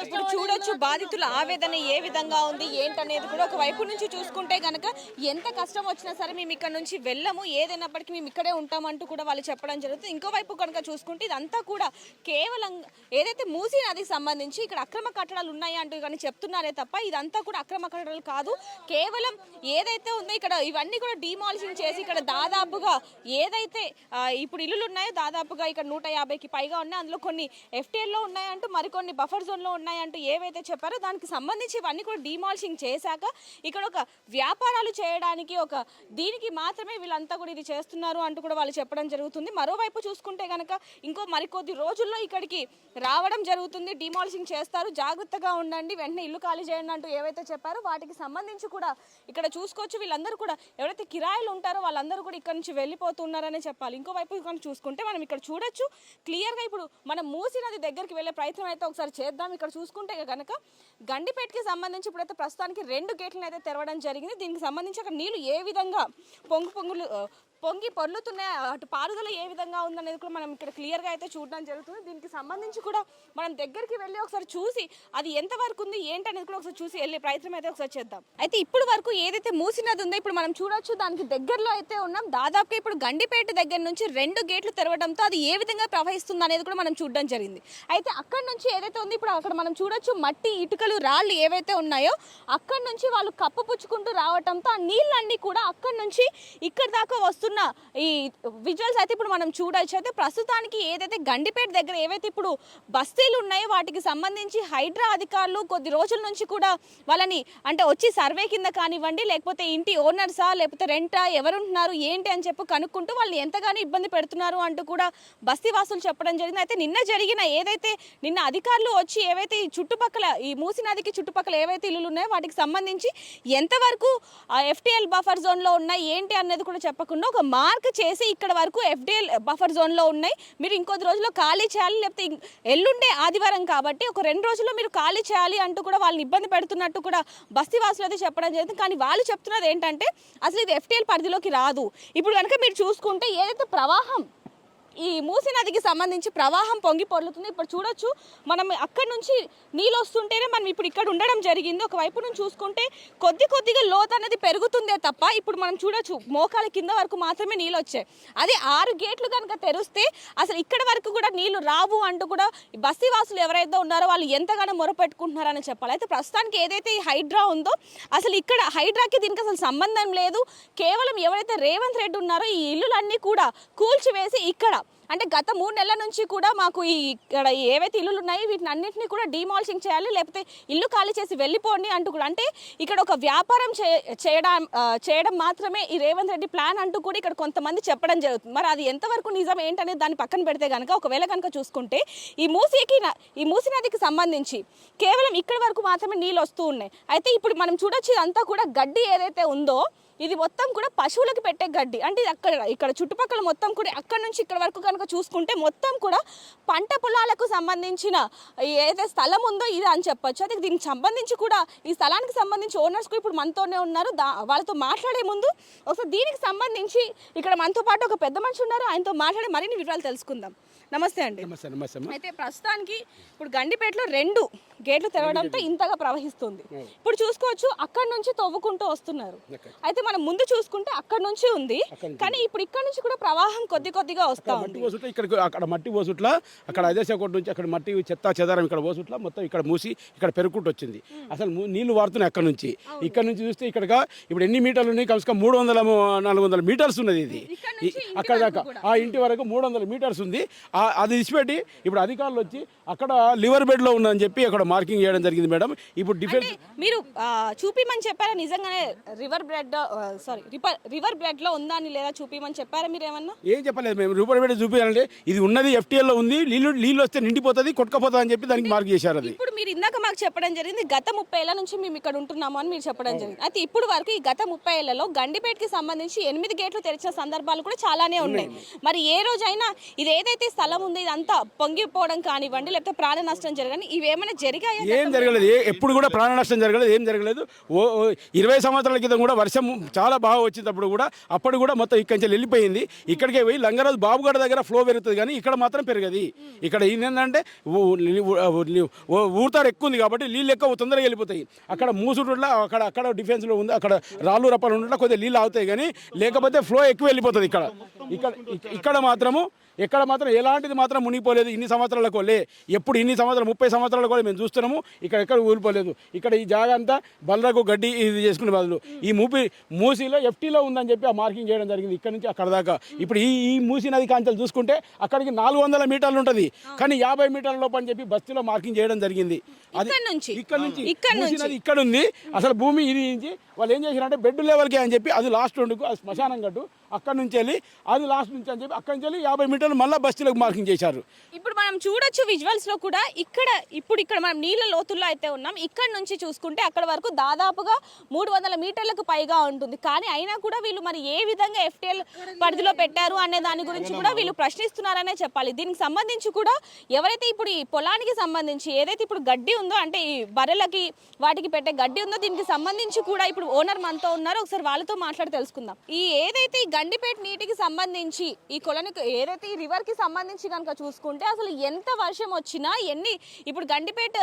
ఇప్పుడు చూడొచ్చు బాధితుల ఆవేదన ఏ విధంగా ఉంది ఏంటనేది కూడా ఒక వైపు నుంచి చూసుకుంటే గనక ఎంత కష్టం వచ్చినా సరే మేము ఇక్కడ నుంచి వెళ్ళము, ఏదైనప్పటికీ మేము ఇక్కడే ఉంటామంటూ కూడా వాళ్ళు చెప్పడం జరుగుతుంది. ఇంకో వైపు కనుక చూసుకుంటే ఇదంతా కూడా కేవలం ఏదైతే మూసీ నదికి సంబంధించి ఇక్కడ అక్రమ కట్టడాలు ఉన్నాయి అంటూ కానీ చెప్తున్నారే తప్ప ఇదంతా కూడా అక్రమ కట్టడాలు కాదు. కేవలం ఏదైతే ఉందో ఇక్కడ ఇవన్నీ కూడా డిమాలిషింగ్ చేసి ఇక్కడ దాదాపుగా ఏదైతే ఇప్పుడు ఇల్లులు ఉన్నాయో దాదాపుగా ఇక్కడ 150కి పైగా ఉన్నాయి. అందులో కొన్ని FTL ఉన్నాయంటూ, మరికొన్ని బఫర్ జోన్లో ఉన్నాయంటూ ఏవైతే చెప్పారో దానికి సంబంధించి ఇవన్నీ కూడా డిమాలిషింగ్ చేశాక ఇక్కడ ఒక వ్యాపారాలు చేయడానికి దీనికి మాత్రమే వీళ్ళంతా కూడా ఇది చేస్తున్నారు అంటూ కూడా వాళ్ళు చెప్పడం జరుగుతుంది. మరోవైపు చూసుకుంటే కనుక ఇంకో మరికొద్ది రోజుల్లో ఇక్కడికి రావడం జరుగుతుంది, డిమాలిషింగ్ చేస్తారు, జాగ్రత్తగా ఉండండి, వెంటనే ఇల్లు ఖాళీ చేయండి అంటూ ఏవైతే చెప్పారో వాటికి సంబంధించి కూడా ఇక్కడ చూసుకోవచ్చు. వీళ్ళందరూ కూడా ఎవరైతే కిరాయిలు ఉంటారో వాళ్ళందరూ కూడా ఇక్కడ నుంచి వెళ్ళిపోతున్నారనే చెప్పాలి. ఇంకోవైపు ఇక్కడ చూసుకుంటే మనం ఇక్కడ చూడొచ్చు క్లియర్గా. ఇప్పుడు మనం మూసీ నది దగ్గరికి వెళ్ళే ప్రయత్నం అయితే ఒకసారి చేద్దాం. ఇక్కడ చూసుకుంటే కనుక గండిపేటకి సంబంధించి ఇప్పుడైతే ప్రస్తుతానికి 2 గేట్లను అయితే తెరవడం జరిగింది. దీనికి సంబంధించి అక్కడ నీళ్లు ఏ విధంగా పొంగి పొర్లుతున్నాయి, అటు పారుదల ఏ విధంగా ఉందనేది కూడా మనం ఇక్కడ క్లియర్గా అయితే చూడడం జరుగుతుంది. దీనికి సంబంధించి కూడా మనం దగ్గరికి వెళ్ళి ఒకసారి చూసి అది ఎంత వరకు ఉంది ఏంటి అనేది కూడా ఒకసారి చూసి వెళ్ళే ప్రయత్నం అయితే ఒకసారి చేద్దాం. అయితే ఇప్పుడు వరకు ఏదైతే మూసీ నది ఉందో ఇప్పుడు మనం చూడొచ్చు, దానికి దగ్గరలో అయితే ఉన్నాం. దాదాపుగా ఇప్పుడు గండిపేట దగ్గర నుంచి 2 గేట్లు తెరవడంతో అది ఏ విధంగా ప్రవహిస్తుంది అనేది కూడా మనం చూడడం జరిగింది. అయితే అక్కడ నుంచి ఏదైతే ఉంది ఇప్పుడు అక్కడ మనం చూడొచ్చు, మట్టి ఇటుకలు రాళ్ళు ఏవైతే ఉన్నాయో అక్కడ నుంచి వాళ్ళు కప్పపుచ్చుకుంటూ రావడంతో ఆ నీళ్ళన్నీ కూడా అక్కడ నుంచి ఇక్కడ దాకా వస్తున్న ఈ విజువల్స్ అయితే ఇప్పుడు మనం చూడొచ్చు. అయితే ప్రస్తుతానికి ఏదైతే గండిపేట దగ్గర ఏవైతే ఇప్పుడు బస్తీలు ఉన్నాయో వాటికి సంబంధించి హైడ్రా అధికారులు కొద్ది రోజుల నుంచి కూడా వాళ్ళని అంటే వచ్చి సర్వే కింద కానివ్వండి, లేకపోతే ఇంటి ఓనర్సా లేకపోతే రెంటా, ఎవరుంటున్నారు ఏంటి అని చెప్పి కనుక్కుంటూ వాళ్ళు ఎంతగానో ఇబ్బంది పెడుతున్నారు అంటూ కూడా బస్తీ వాసులు చెప్పడం జరిగింది. అయితే నిన్న అధికారులు వచ్చి ఏవైతే ఈ చుట్టుపక్కల ఈ మూసీ నదికి చుట్టుపక్కల ఏవైతే ఇల్లులు ఉన్నాయో వాటికి సంబంధించి ఎంతవరకు FTL బఫర్ జోన్లో ఉన్నాయి ఏంటి అన్నది కూడా చెప్పకుండా ఒక మార్క్ చేసి ఇక్కడ వరకు FTL బఫర్ జోన్లో ఉన్నాయి, మీరు ఇంకొద్ది రోజుల్లో ఖాళీ చేయాలి, లేకపోతే ఎల్లుండే ఆదివారం కాబట్టి ఒక 2 రోజుల్లో మీరు ఖాళీ చేయాలి అంటూ కూడా వాళ్ళని ఇబ్బంది పెడుతున్నట్టు కూడా బస్తీ వాసులు అయితే చెప్పడం జరిగింది. కానీ వాళ్ళు చెప్తున్నది ఏంటంటే అసలు ఇది FTL పరిధిలోకి రాదు. ఇప్పుడు కనుక మీరు చూసుకుంటే ఏదైతే ప్రవాహం ఈ మూసీ నదికి సంబంధించి ప్రవాహం పొంగి పొర్లుతుంది. ఇప్పుడు చూడొచ్చు, మనం అక్కడ నుంచి నీళ్ళు వస్తుంటేనే మనం ఇప్పుడు ఇక్కడ ఉండడం జరిగింది. ఒకవైపు నుంచి చూసుకుంటే కొద్దిగా లోతు అనేది పెరుగుతుందే తప్ప ఇప్పుడు మనం చూడొచ్చు మోకాల కింద వరకు మాత్రమే నీళ్ళు వచ్చాయి. అదే 6 గేట్లు కనుక తెరిస్తే అసలు ఇక్కడ వరకు కూడా నీళ్లు రావు అంటూ కూడా బస్తీ వాసులు ఎవరైతే ఉన్నారో వాళ్ళు ఎంతగానో మొరపెట్టుకుంటున్నారని చెప్పాలి. అయితే ప్రస్తుతానికి ఏదైతే ఈ హైడ్రా ఉందో అసలు ఇక్కడ హైడ్రాకి దీనికి అసలు సంబంధం లేదు. కేవలం ఎవరైతే రేవంత్ రెడ్డి ఉన్నారో ఈ ఇల్లులన్నీ కూడా కూల్చివేసి ఇక్కడ అంటే గత 3 నెలల నుంచి కూడా మాకు ఇక్కడ ఏవైతే ఇల్లులు ఉన్నాయో వీటిని అన్నింటినీ కూడా డిమాలిషింగ్ చేయాలి, లేకపోతే ఇల్లు ఖాళీ చేసి వెళ్ళిపోండి అంటూ కూడా అంటే ఇక్కడ ఒక వ్యాపారం చేయడం మాత్రమే ఈ రేవంత్ రెడ్డి ప్లాన్ అంటూ కూడా ఇక్కడ కొంతమంది చెప్పడం జరుగుతుంది. మరి అది ఎంతవరకు నిజం ఏంటనేది దాన్ని పక్కన పెడితే కనుక ఒకవేళ కనుక చూసుకుంటే ఈ మూసీ నదికి సంబంధించి కేవలం ఇక్కడ వరకు మాత్రమే నీళ్ళు వస్తూ ఉన్నాయి. అయితే ఇప్పుడు మనం చూడొచ్చు ఇదంతా కూడా గడ్డి ఏదైతే ఉందో ఇది మొత్తం కూడా పశువులకు పెట్టే గడ్డి. అంటే ఇక్కడ చుట్టుపక్కల మొత్తం కూడా అక్కడ నుంచి ఇక్కడ వరకు కనుక చూసుకుంటే మొత్తం కూడా పంట పొలాలకు సంబంధించిన ఏదైతే స్థలం ఉందో ఇది అని చెప్పొచ్చు. అది దీనికి సంబంధించి కూడా ఈ స్థలానికి సంబంధించి ఓనర్స్ కూడా ఇప్పుడు మనతోనే ఉన్నారు. వాళ్ళతో మాట్లాడే ముందు ఒకసారి దీనికి సంబంధించి ఇక్కడ మనతో పాటు ఒక పెద్ద మనిషి ఉన్నారు, ఆయనతో మాట్లాడి మరిన్ని వివరాలు తెలుసుకుందాం. నమస్తే అండి. అయితే ప్రస్తుతానికి ఇప్పుడు గండిపేటలో 2 గేట్లు తెరవడంతో ఇంతగా ప్రవహిస్తుంది. ఇప్పుడు చూసుకోవచ్చు అక్కడ నుంచి తవ్వుకుంటూ వస్తున్నారు. అయితే మనం ముందు చూసుకుంటే అక్కడ నుంచి ఉంది, కానీ ఇప్పుడు ఇక్కడ నుంచి కూడా ప్రవాహం కొద్దిగా వస్తా ఉంది. అక్కడ మట్టి పోసుట్ల అక్కడ అదేశకోట నుంచి అక్కడ మట్టి చెత్త చెదారం ఇక్కడ పోసుట్ల మొత్తం ఇక్కడ మూసి ఇక్కడ పెరుగుకుంటూ వచ్చింది. అసలు నీళ్లు వాడుతున్నాయి అక్కడ నుంచి. ఇక్కడ నుంచి చూస్తే ఇక్కడ ఇప్పుడు ఎన్ని మీటర్లు ఉన్నాయి, కమ్స్గా 300-400 మీటర్స్ ఉన్నది. ఇది అక్కడ దాకా ఆ ఇంటి వరకు 300 మీటర్స్ ఉంది. అది ఇచ్చిపెట్టి ఇప్పుడు అధికారులు వచ్చి అక్కడ లివర్ బెడ్ లో ఉందని చెప్పి అక్కడ మార్కింగ్ చేయడం జరిగింది మేడం. ఇప్పుడు డిఫెన్స్ మీరు చూపిమని చెప్పారా నిజంగానే రివర్ బ్రెడ్ లో ఉందా అని, లేదా చూపిమని చెప్పారా మీరు ఏమన్నా? ఏం చెప్పలేదు మేము. రివర్ బెడ్ చూపించాలంటే ఇది ఉన్నది FTL లో ఉంది, నీళ్ళు వస్తే నిండిపోతుంది కొట్టుకపోతుంది అని చెప్పి దానికి మార్క్ చేశారు. అది ఇప్పుడు మీరు ఇందాక మాకు చెప్పడం జరిగింది గత 30 ఏళ్ల నుంచి మేము ఇక్కడ ఉంటున్నాము అని మీరు చెప్పడం జరిగింది. అయితే ఇప్పుడు వరకు ఈ గత 30 ఏళ్లలో గండిపేటకి సంబంధించి 8 గేట్లు తెరిచిన సందర్భాలు కూడా చాలానే ఉన్నాయి. మరి ఏ రోజైనా ఇది ఏదైతే స్థలం ఉంది ఇదంతా పొంగిపోవడం కానివ్వండి, లేకపోతే ప్రాణ నష్టం జరగని ఇవేమైనా జరిగాయా? ఏం జరగలేదు. ఎప్పుడు కూడా ప్రాణ నష్టం జరగలేదు, ఏం జరగలేదు. 20 సంవత్సరాల క్రితం కూడా వర్షం చాలా బాగా వచ్చినప్పుడు కూడా అప్పుడు కూడా మొత్తం ఇక్కడి నుంచి వెళ్ళిపోయింది. ఇక్కడికే పోయి లంగరాజు బాబుగడ దగ్గర ఫ్లో పెరుగుతుంది, కానీ ఇక్కడ మాత్రం పెరగదు. ఇక్కడ ఏంటంటే ఊరుతారు ఎక్కువ ఉంది కాబట్టి నీళ్ళు ఎక్కువ తొందరగా వెళ్ళిపోతాయి. అక్కడ మూసుట్ల అక్కడ డిఫెన్స్లో ఉంది, అక్కడ రాళ్ళు రప్పలు ఉండటం కొద్దిగా నీళ్ళు అవుతాయి, కానీ లేకపోతే ఫ్లో ఎక్కువ వెళ్ళిపోతుంది. ఇక్కడ మాత్రం ఎలాంటిది మాత్రం మునిగిపోలేదు. ఇన్ని సంవత్సరాలకు ఎప్పుడు ఇన్ని సంవత్సరాలు 30 సంవత్సరాలు కూడా మేము చూస్తున్నాము. ఎక్కడ ఊరిపోలేదు. ఇక్కడ ఈ జాగా అంతా బలరకు గడ్డి ఇది చేసుకునే బదులు ఈ మూసీలో FTలో ఉందని చెప్పి ఆ మార్కింగ్ చేయడం జరిగింది ఇక్కడ నుంచి అక్కడ దాకా. ఇప్పుడు ఈ మూసీ నది కాంచెలు చూసుకుంటే అక్కడికి 400 మీటర్లు ఉంటుంది, కానీ 50 మీటర్ల లోపు అని చెప్పి బస్తీలో మార్కింగ్ చేయడం జరిగింది. అది ఇక్కడ నుంచి మూసీ నది ఇక్కడ ఉంది. అసలు భూమి ఇది వాళ్ళు ఏం చేశారంటే బెడ్ లెవెల్కి అని చెప్పి అది లాస్ట్ రెండుకు అది శ్మశానం గట్టు అక్కడ నుంచి వెళ్ళి అది లాస్ట్ నుంచి అని చెప్పి అక్కడి నుంచి వెళ్ళి 50 మీటర్లు మళ్ళీ బస్తీలకు మార్కింగ్ చేశారు. ఇప్పుడు మనం చూడొచ్చు విజువల్స్ లో కూడా ఇక్కడ మనం నీళ్ళ లోతుల్లో అయితే ఉన్నాం. ఇక్కడ నుంచి చూసుకుంటే అక్కడ వరకు దాదాపుగా 300 మీటర్లకు పైగా ఉంటుంది. కానీ అయినా కూడా వీళ్ళు మరి ఏ విధంగా FTL పరిధిలో పెట్టారు అనే దాని గురించి కూడా వీళ్ళు ప్రశ్నిస్తున్నారనే చెప్పాలి. దీనికి సంబంధించి కూడా ఎవరైతే ఇప్పుడు ఈ పొలానికి సంబంధించి ఏదైతే ఇప్పుడు గడ్డి ఉందో అంటే ఈ బర్రెలకి వాటికి పెట్టే గడ్డి ఉందో దీనికి సంబంధించి కూడా ఇప్పుడు ఓనర్ మనతో ఉన్నారు. ఒకసారి వాళ్ళతో మాట్లాడి తెలుసుకుందాం. ఈ ఏదైతే ఈ గండిపేట నీటికి సంబంధించి ఈ కొలనికి ఏదైతే ఈ రివర్కి సంబంధించి కనుక చూసుకుంటే అసలు ఎంత వర్షం వచ్చినా ఇప్పుడు గండిపేట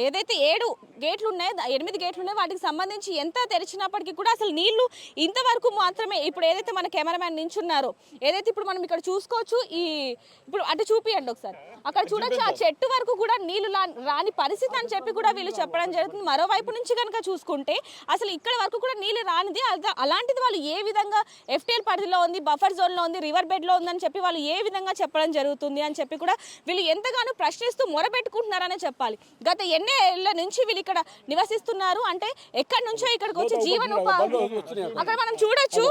ఏదైతే 7 గేట్లు ఉన్నాయో 8 గేట్లు ఉన్నాయో వాటికి సంబంధించి ఎంత తెరిచినప్పటికీ కూడా అసలు నీళ్లు ఇంతవరకు మాత్రమే ఇప్పుడు ఏదైతే మన కెమెరామ్యాన్ నించున్నారో ఏదైతే ఇప్పుడు మనం ఇక్కడ చూసుకోవచ్చు ఇప్పుడు అటు చూపియండి ఒకసారి అక్కడ చూడొచ్చు ఆ చెట్టు వరకు కూడా నీళ్లు రాని పరిస్థితి అని చెప్పి కూడా వీళ్ళు చెప్పడం జరుగుతుంది. మరోవైపు నుంచి కనుక చూసుకుంటే అసలు ఇక్కడ వరకు కూడా నీళ్లు రానిది అలాంటిది వాళ్ళు ఏ విధంగా FTL పరిధిలో ఉంది, బఫర్ జోన్లో ఉంది, రివర్ బెడ్లో ఉందని చెప్పి వాళ్ళు ఏ విధంగా చెప్పడం జరుగుతుంది అని చెప్పి కూడా వీళ్ళు ఎంతగానో ప్రశ్నిస్తూ మొరపెట్టుకుంటున్నారనే చెప్పాలి. గత ఎన్నేళ్ల నుంచి వీళ్ళు ఇక్కడ నివసిస్తున్నారు అంటే ఎక్కడి నుంచో ఇక్కడికి వచ్చి జీవనోపాధి అక్కడ మనం చూడొచ్చు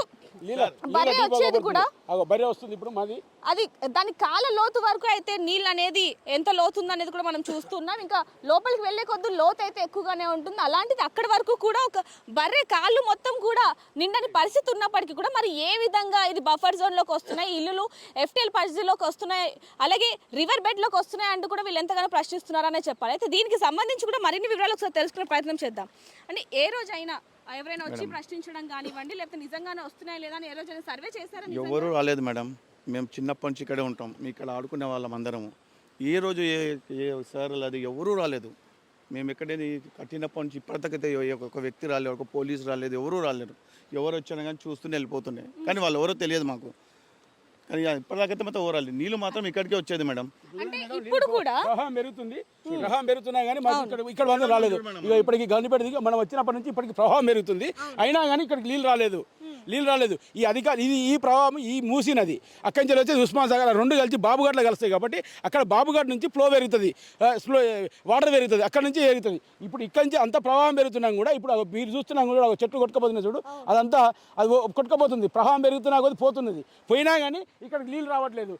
బర్రె వచ్చేది కూడా బర్రె వస్తుంది ఇప్పుడు మాది అది దాని కాల లోతు వరకు అయితే నీళ్ళు అనేది ఎంత లోతు ఉందనేది కూడా మనం చూస్తున్నాం. ఇంకా లోపలికి వెళ్ళే కొద్ది లోతు అయితే ఎక్కువగానే ఉంటుంది. అలాంటిది అక్కడి వరకు కూడా ఒక బర్రె కాళ్ళు మొత్తం కూడా నిండని పరిస్థితి ఉన్నప్పటికీ కూడా మరి ఏ విధంగా ఇది బఫర్ జోన్లోకి వస్తున్నాయి, ఇల్లులు FTL పరిధిలోకి వస్తున్నాయి, అలాగే రివర్ బెడ్లోకి వస్తున్నాయి అంటూ కూడా వీళ్ళు ఎంతగానో ప్రశ్నిస్తున్నారనే చెప్పాలి. అయితే దీనికి సంబంధించి కూడా మరిన్ని వివరాలు ఒకసారి తెలుసుకునే ప్రయత్నం చేద్దాం. అంటే ఏ రోజైనా ఎవరైనా వచ్చి ప్రశ్నించడం కానివ్వండి లేకపోతే నిజంగానే వస్తున్నాయి లేదా అని ఏ రోజైనా సర్వే చేశారా? ఎవరు రాలేదు మేడం. మేము చిన్నప్పటి నుంచి ఇక్కడే ఉంటాం. మీ ఇక్కడ ఆడుకునే వాళ్ళం అందరము. ఏ రోజు ఏ సార్ అది ఎవరూ రాలేదు. మేము ఎక్కడే కట్టినప్పటి నుంచి ఇప్పటికైతే ఒక వ్యక్తి రాలేదు, ఒక పోలీసు రాలేదు, ఎవరూ రాలేరు. ఎవరు వచ్చినా కానీ చూస్తూనే వెళ్ళిపోతున్నాయి. కానీ వాళ్ళు ఎవరో తెలియదు మాకు. కానీ ఇప్పటిదాకైతే మొత్తం ఓరాలి నీళ్ళు మాత్రం ఇక్కడికే వచ్చేది మేడం. అంటే ఇప్పుడు కూడా గ్రహం పెరుగుతున్నా కానీ మాకు ఇక్కడ వంద రాలేదు. ఇక ఇప్పటికి గండిపేట మనం వచ్చినప్పటి నుంచి ఇప్పటికి ప్రవాహం పెరుగుతుంది, అయినా కానీ ఇక్కడికి నీళ్ళు రాలేదు. ఈ ఈ ప్రవాహం ఈ మూసీ నది అక్కడి నుంచి వచ్చేది ఉస్మాన్ సాగర్ రెండు కలిసి బాబుఘాట్లో కలుస్తాయి కాబట్టి అక్కడ బాబుఘాట్ నుంచి ఫ్లో పెరుగుతుంది, వాటర్ పెరుగుతుంది, అక్కడ నుంచి పెరుగుతుంది. ఇప్పుడు ఇక్కడి నుంచి అంత ప్రవాహం పెరుగుతున్నాం కూడా ఇప్పుడు మీరు చూస్తున్నాం కూడా చెట్లు కొట్టుకపోతున్నాయి చూడు, అదంతా అది కొట్టుకపోతుంది. ప్రవాహం పెరుగుతున్నా కొద్ది పోతున్నది. పోయినా కానీ ఇక్కడికి నీళ్ళు రావట్లేదు.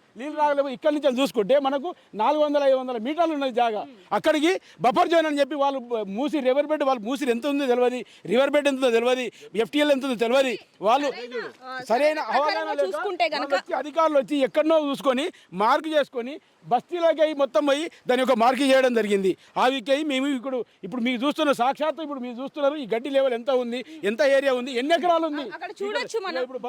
ఇక్కడి నుంచి చూసుకుంటే మనకు 400-500 మీటర్లు ఉన్నది జాగా. అక్కడికి బఫర్ జోన్ అని చెప్పి వాళ్ళు మూసి రివర్ బెడ్ వాళ్ళు మూసి ఎంత ఉందో తెలియదు, రివర్ బెడ్ ఎంత ఉందో తెలియదు, FTL ఎంత ఉందో తెలియదు. వాళ్ళు సరైన అవగాహన లేక అధికారులు వచ్చి ఎక్కడనో చూసుకొని మార్కు చేసుకొని బస్తీలోకి అయ్యి మొత్తం పోయి దాని యొక్క మార్కింగ్ చేయడం జరిగింది. ఆ వీక్ అయ్యి మేము ఇప్పుడు మీకు చూస్తున్న సాక్షాత్తు ఇప్పుడు మీరు చూస్తున్నారు ఈ గడ్డి లెవెల్ ఎంత ఉంది, ఎంత ఏరియా ఉంది, ఎన్ని ఎకరాలు ఉంది. ఇప్పుడు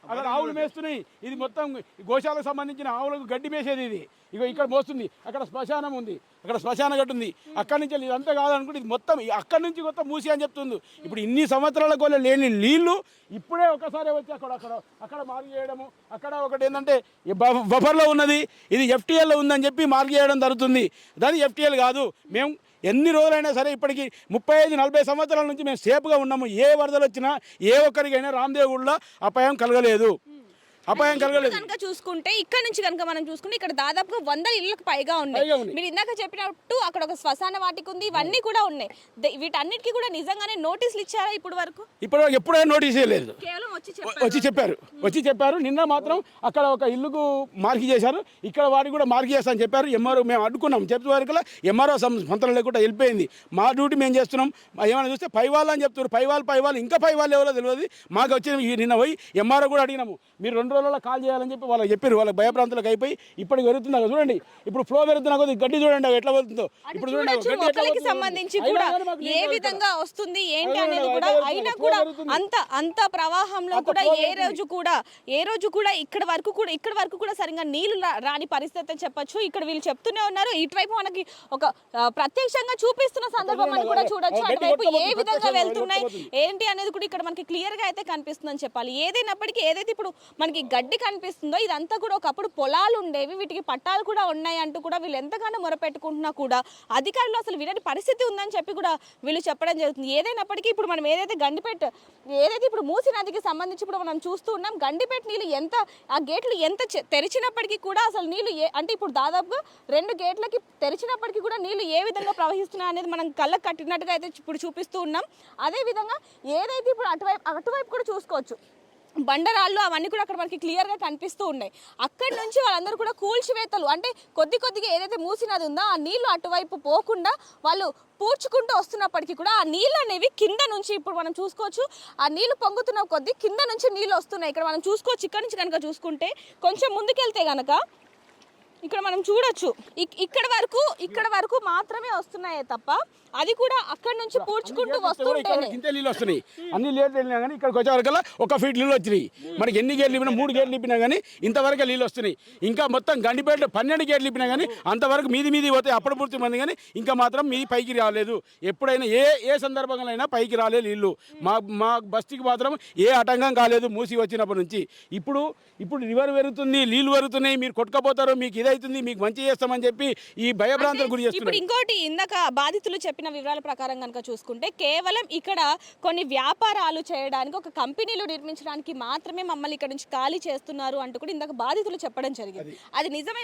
అక్కడ ఆవులు మేస్తున్నాయి. ఇది మొత్తం గోశాలకు సంబంధించిన ఆవులకు గడ్డి మేసేది. ఇది ఇక్కడ మోస్తుంది. అక్కడ శ్మశానం ఉంది, అక్కడ శ్మశాన గట్టు ఉంది. అక్కడి నుంచి ఇదంతా కాదనుకుంటే ఇది మొత్తం అక్కడి నుంచి మొత్తం మూసి అని చెప్తుంది. ఇప్పుడు ఇన్ని సంవత్సరాల కూడా లేని నీళ్లు ఇప్పుడే ఒకసారి వచ్చి అక్కడ మార్క్ చేయడము. అక్కడ ఒకటి ఏంటంటే బఫర్లో ఉన్నది, ఇది FTLలో ఉందని చెప్పి మార్క్ చేయడం జరుగుతుంది. దాని FTL కాదు. మేము ఎన్ని రోజులైనా సరే ఇప్పటికి 35-40 సంవత్సరాల నుంచి మేము సేఫ్గా ఉన్నాము. ఏ వరదలు వచ్చినా ఏ ఒక్కరికైనా రామదేవుడిలో అపాయం కలగలేదు. కనుక చూసుకుంటే ఇక్కడ నుంచి కనుక మనం చూసుకుంటే ఇక్కడ దాదాపుగా 100 ఇళ్ళకి పైగా ఉన్నాయి. మీరు ఇందాక చెప్పినట్టు అక్కడ ఒక శ్మశాన వాటిక ఉంది, ఇవన్నీ కూడా ఉన్నాయి. వీటన్నిటికీ కూడా నిజంగానే నోటీసులు ఇచ్చారా ఇప్పుడు వరకు? ఎప్పుడైనా నోటీస్ లేదు, కేవలం వచ్చి చెప్పారు. నిన్న మాత్రం అక్కడ ఒక ఇల్లుకు మార్కి చేశారు, ఇక్కడ వారికి కూడా మార్కి చేస్తా అని చెప్పారు. MRO మేము అడ్డుకున్నాం. చెప్పే వరకు MRO సంతరం లేకుండా వెళ్ళిపోయింది. మా డ్యూటీ మేము చేస్తున్నాం. ఏమైనా చూస్తే పైవాళ్ళు అని చెప్తున్నారు. పైవాళ్ళు ఇంకా పైవాళ్ళు ఎవరో తెలియదు. మాకు వచ్చి నిన్న పోయి MRO కూడా అడిగినాము, మీరు 2 రోజులలో కాల్ చేయాలని చెప్పి వాళ్ళకి చెప్పారు. వాళ్ళకి భయప్రాంతాలకు అయిపోయి ఇప్పటికి పెరుగుతున్నా చూడండి. ఇప్పుడు ఫ్లో పెరుగుతున్నా కొద్ది గడ్డి చూడండి ఎట్లా వెళ్తుందో. ఇప్పుడు చూడండి సంబంధించి కూడా ఏ విధంగా వస్తుంది ఏంటి అనేది కూడా అయినా కూడా అంత ప్రవాహంలో కూడా ఏ రోజు కూడా ఇక్కడ వరకు కూడా సరిగ్గా నీళ్లు రాని పరిస్థితి అని చెప్పొచ్చు. ఇక్కడ వీళ్ళు చెప్తూనే ఉన్నారు. ఇటువైపు మనకి ఒక ప్రత్యక్షంగా చూపిస్తున్న సందర్భం అని కూడా చూడొచ్చు. అటువైపు ఏ విధంగా వెళ్తున్నాయి ఏంటి అనేది కూడా ఇక్కడ మనకి క్లియర్ గా అయితే కనిపిస్తుందని చెప్పాలి. ఏదైనప్పటికీ ఏదైతే ఇప్పుడు మనకి గడ్డి కనిపిస్తుందో ఇదంతా కూడా ఒకప్పుడు పొలాలు ఉండేవి, వీటికి పట్టాలు కూడా ఉన్నాయి అంటూ కూడా వీళ్ళు ఎంతగానో మొరపెట్టుకుంటున్నా కూడా అధికారులు అసలు వినని పరిస్థితి ఉందని చెప్పి కూడా వీళ్ళు చెప్పడం జరుగుతుంది. ఏదైనప్పటికీ ఇప్పుడు మనం ఏదైతే ఇప్పుడు మూసీ నదికి సంబంధించి ఇప్పుడు మనం చూస్తూ ఉన్నాం. గండిపేట నీళ్ళు ఆ గేట్లు ఎంత తెరిచినప్పటికీ కూడా అసలు నీళ్లు అంటే ఇప్పుడు దాదాపుగా 2 గేట్లకి తెరిచినప్పటికీ కూడా నీళ్లు ఏ విధంగా ప్రవహిస్తున్నాయి అనేది మనం కళ్ళకు కట్టినట్టుగా అయితే ఇప్పుడు చూపిస్తూ ఉన్నాం. అదేవిధంగా ఏదైతే ఇప్పుడు అటువైపు కూడా చూసుకోవచ్చు బండరాళ్ళు అవన్నీ కూడా అక్కడ మనకి క్లియర్గా కనిపిస్తూ ఉన్నాయి. అక్కడి నుంచి వాళ్ళందరూ కూడా కూల్చివేతలు అంటే కొద్దిగా ఏదైతే మూసీ నది ఉందో ఆ నీళ్లు అటువైపు పోకుండా వాళ్ళు పూడ్చుకుంటూ వస్తున్నప్పటికీ కూడా ఆ నీళ్ళు అనేవి కింద నుంచి ఇప్పుడు మనం చూసుకోవచ్చు. ఆ నీళ్లు పొంగుతున్న కొద్దీ కింద నుంచి నీళ్ళు వస్తున్నాయి. ఇక్కడ మనం చూసుకోవచ్చు. ఇక్కడ నుంచి కనుక చూసుకుంటే కొంచెం ముందుకెళ్తే కనుక ఇక్కడ మనం చూడొచ్చు ఇక్కడ వరకు మాత్రమే వస్తున్నాయే తప్ప అది కూడా అక్కడ నుంచి పూడ్చుకుంటూ వస్తుంటేనే ఇంతే నీళ్ళు వస్తున్నాయి. అన్ని లేట్ వెళ్ళినా కానీ ఇక్కడికి వచ్చేవరకల్లా 1 ఫీట్ నీళ్ళు వచ్చినాయి. మనకి ఎన్ని గేట్లు ఇప్పినా 3 గేట్లు ఇప్పినా కానీ ఇంతవరకు నీళ్ళు వస్తున్నాయి. ఇంకా మొత్తం గండిపేట 12 గేట్లు ఇప్పినా కానీ అంతవరకు మీది పోతే అప్పుడు పూర్తి మంది కానీ ఇంకా మాత్రం మీది పైకి రాలేదు. ఎప్పుడైనా ఏ సందర్భంలో అయినా పైకి రాలేదు నీళ్ళు. మా బస్తీకి మాత్రం ఏ ఆటంకం కాలేదు మూసి వచ్చినప్పటి నుంచి. ఇప్పుడు రివర్ పెరుగుతుంది, నీళ్లు పెరుగుతున్నాయి, మీరు కొట్టుకపోతారు, మీకు ఇదవుతుంది, మీకు మంచి చేస్తామని చెప్పి ఈ భయభ్రాంతులు గురి ఇప్పుడు చేస్తున్నారు. ఇంకోటి ఇందాక బాధితులు చెప్పిన వివరాల ప్రకారం కనుక చూసుకుంటే కేవలం ఇక్కడ కొన్ని వ్యాపారాలు చేయడానికి ఒక కంపెనీలు నిర్మించడానికి మాత్రమే మమ్మల్ని ఇక్కడ నుంచి ఖాళీ చేస్తున్నారు అంటూ కూడా ఇందాక బాధితులు చెప్పడం జరిగింది. అది నిజమే?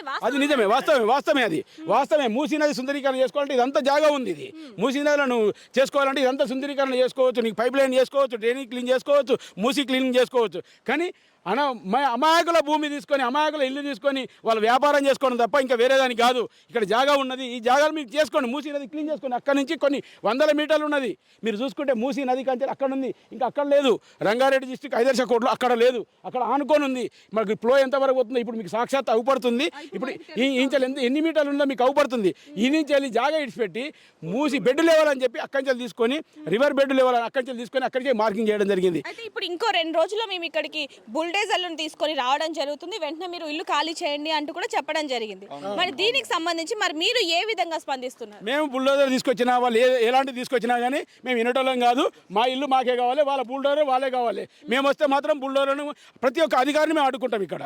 వాస్తవమే. మూసీ నది సుందరీకరణ చేసుకోవాలంటే ఇదంతా జాగా ఉంది. ఇది మూసీ నదిలో నువ్వు చేసుకోవాలంటే ఇదంతా సుందరీకరణ చేసుకోవచ్చు, నీకు పైప్ లైన్ చేసుకోవచ్చు, డ్రైనేజ్ క్లీన్ చేసుకోవచ్చు, మూసీ క్లీనింగ్ చేసుకోవచ్చు. కానీ అమాయకుల భూమి తీసుకొని అమాయకుల ఇల్లు తీసుకొని వాళ్ళు వ్యాపారం చేసుకోవడం తప్ప ఇంకా వేరే దానికి కాదు. ఇక్కడ జాగా ఉన్నది, ఈ జాగాలు మీరు చేసుకోండి, మూసీ నది క్లీన్ చేసుకోండి. అక్కడి నుంచి కొన్ని 100 మీటర్లు ఉన్నది. మీరు చూసుకుంటే మూసీ నది కంటే అక్కడ ఉంది, ఇంకా అక్కడ లేదు. రంగారెడ్డి డిస్ట్రిక్ట్ ఐదర్శ కోట్లో అక్కడ లేదు, అక్కడ ఆనుకొని ఉంది. మనకి ఫ్లో ఎంతవరకు అవుతుంది ఇప్పుడు మీకు సాక్షాత్ అవుపడుతుంది. ఇప్పుడు ఈ ఇంచెలు ఎన్ని మీటర్లు ఉందో మీకు అవుపడుతుంది. ఈ నుంచి వెళ్ళి జాగా ఇడిచిపెట్టి మూసి బెడ్ లెవెల్ అని చెప్పి అక్కడి నుంచి తీసుకొని రివర్ బెడ్ లెవెల్ అక్కడి నుంచి తీసుకొని అక్కడికే మార్కింగ్ చేయడం జరిగింది. అయితే ఇప్పుడు ఇంకో 2 రోజుల్లో మేము ఇక్కడికి బుల్డేజర్లను తీసుకొని రావడం జరుగుతుంది, వెంటనే మీరు ఇల్లు ఖాళీ చేయండి అంటూ కూడా చెప్పడం జరిగింది. మరి దీనికి సంబంధించి మరి మీరు ఏ విధంగా స్పందిస్తున్నారు? మేము బుల్డోజర్ తీసుకొచ్చినా వాళ్ళు ఎలాంటి తీసుకొచ్చినా కానీ మేము వినటోళ్ళం కాదు. మా ఇల్లు మాకే కావాలి, వాళ్ళ బుల్డోజర్ వాళ్ళే కావాలి. మేము వస్తే మాత్రం బుల్డోజర్ను ప్రతి ఒక్క అధికారిని మేము అడుగుకుంటాం. ఇక్కడ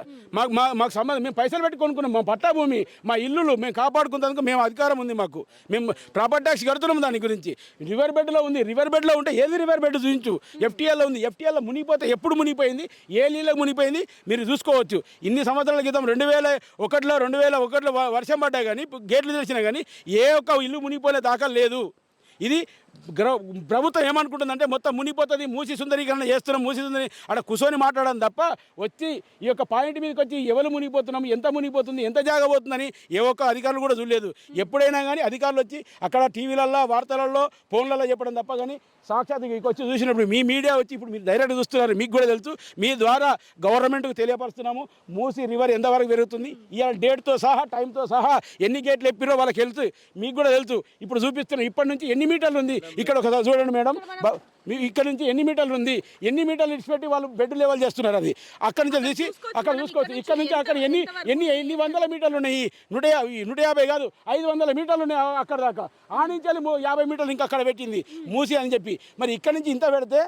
మాకు సంబంధం, మేము పైసలు పెట్టి కొనుక్కున్నాం, మా పట్టా భూమి, మా ఇల్లులు మేము కాపాడుకున్నందుకు మేము అధికారం ఉంది మాకు. మేము ప్రాపర్టీ ట్యాక్స్ కడుతున్నాం దాని గురించి. రివర్ బెడ్లో ఉంది, రివర్ బెడ్లో ఉంటే ఏది రివర్ బెడ్ చూపించు. FTL ఉంది, FTL మునిగిపోతే ఎప్పుడు మునిగిపోయింది, ఏ నీళ్ళకి మునిగిపోయింది మీరు చూసుకోవచ్చు. ఇన్ని సంవత్సరాల క్రితం 2001లో వర్షం పడ్డా కానీ గేట్లు తెరిచినా కానీ ఏ ఒక్క ఇల్లు మునిగిపోలే దాఖలు లేదు. ఇది ప్రభుత్వం ఏమనుకుంటుందంటే మొత్తం మునిగిపోతుంది, మూసి సుందరీకరణ చేస్తున్నాం, మూసి సుందరి అక్కడ కూర్చొని మాట్లాడడం తప్ప వచ్చి ఈ యొక్క పాయింట్ మీదకి వచ్చి ఎవరు మునిగిపోతున్నాం, ఎంత మునిగిపోతుంది, ఎంత జాగబోతుందని ఏ ఒక్క అధికారులు కూడా చూడలేదు. ఎప్పుడైనా కానీ అధికారులు వచ్చి అక్కడ టీవీలలో వార్తలలో ఫోన్లలో చెప్పడం తప్ప కానీ సాక్షాత్ వచ్చి చూసినప్పుడు మీ మీడియా వచ్చి ఇప్పుడు మీరు డైరెక్ట్ చూస్తున్నారు, మీకు కూడా తెలుసు. మీ ద్వారా గవర్నమెంట్కు తెలియపరుస్తున్నాము మూసి రివర్ ఎంతవరకు పెరుగుతుంది, ఇవాళ డేట్తో సహా టైంతో సహా ఎన్ని గేట్లు ఎప్పిరో వాళ్ళకి తెలుసు, మీకు కూడా తెలుసు. ఇప్పుడు చూపిస్తున్నాం ఇప్పటి నుంచి ఎన్ని మీటర్లు ఉంది. ఇక్కడ ఒకసారి చూడండి మేడం, ఇక్కడ నుంచి ఎన్ని మీటర్లు ఉంది, ఎన్ని మీటర్లు ఇచ్చిపెట్టి వాళ్ళు బెడ్ లెవెల్ చేస్తున్నారు. అది అక్కడి నుంచి తీసి అక్కడ చూసుకోవచ్చు. ఇక్కడ నుంచి అక్కడ ఎన్ని వందల మీటర్లు ఉన్నాయి, 150 కాదు 500 మీటర్లు ఉన్నాయి అక్కడ దాకా. ఆ నుంచి 50 మీటర్లు ఇంకా అక్కడ పెట్టింది మూసి అని చెప్పి. మరి ఇక్కడ నుంచి ఇంత పెడితే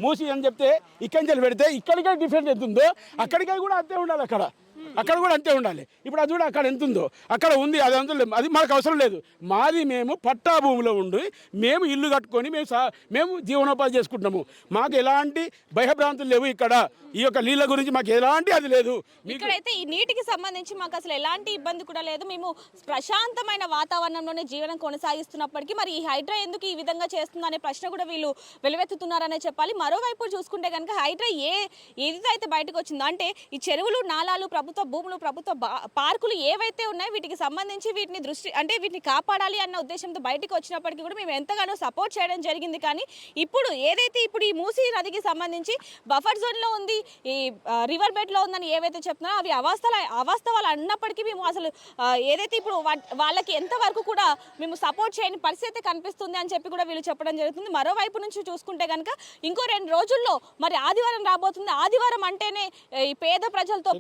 మూసి అని చెప్తే ఇక్కడి నుంచి పెడితే ఇక్కడికే డిఫరెంట్ ఎంత ఉందో అక్కడికే కూడా అంతే ఉండాలి. అక్కడ కూడా అంతే ఉండాలి. ఇప్పుడు అది కూడా అక్కడ ఎంత ఉందో అక్కడ ఉంది, అది అంత అది మాకు అవసరం లేదు. మాది మేము పట్టా భూమిలో ఉండి మేము ఇల్లు కట్టుకొని మేము జీవనోపాధి చేసుకుంటున్నాము. మాకు ఎలాంటి భయభ్రాంతులు లేవు. ఇక్కడ ఈ యొక్క నీళ్ళ గురించి మాకు ఎలాంటి అది లేదు. ఇక్కడైతే ఈ నీటికి సంబంధించి మాకు అసలు ఎలాంటి ఇబ్బంది కూడా లేదు. మేము ప్రశాంతమైన వాతావరణంలోనే జీవనం కొనసాగిస్తున్నప్పటికీ మరి ఈ హైడ్రా ఎందుకు ఈ విధంగా చేస్తుందో అనే ప్రశ్న కూడా వీళ్ళు వెలువెత్తుతున్నారనే చెప్పాలి. మరోవైపు చూసుకుంటే కనుక హైడ్రా ఏదైతే అయితే బయటకు వచ్చిందో అంటే ఈ చెరువులు, నాలాలు, ప్రభుత్వ భూములు, ప్రభుత్వ పార్కులు ఏవైతే ఉన్నాయో వీటికి సంబంధించి వీటిని కాపాడాలి అన్న ఉద్దేశంతో బయటకు వచ్చినప్పటికీ కూడా మేము ఎంతగానో సపోర్ట్ చేయడం జరిగింది. కానీ ఇప్పుడు ఈ మూసీ నదికి సంబంధించి బఫర్ జోన్లో ఉంది, ఈ రివర్ బెడ్లో ఉందని ఏవైతే చెప్తున్నారో అవి అవాస్తవాలు అన్నప్పటికీ మేము అసలు ఏదైతే ఇప్పుడు వాళ్ళకి ఎంతవరకు కూడా మేము సపోర్ట్ చేయని పరిస్థితి కనిపిస్తుంది అని చెప్పి కూడా వీళ్ళు చెప్పడం జరుగుతుంది. మరోవైపు నుంచి చూసుకుంటే కనుక ఇంకో 2 రోజుల్లో మరి ఆదివారం రాబోతుంది. ఆదివారం అంటేనే ఈ పేద ప్రజలతో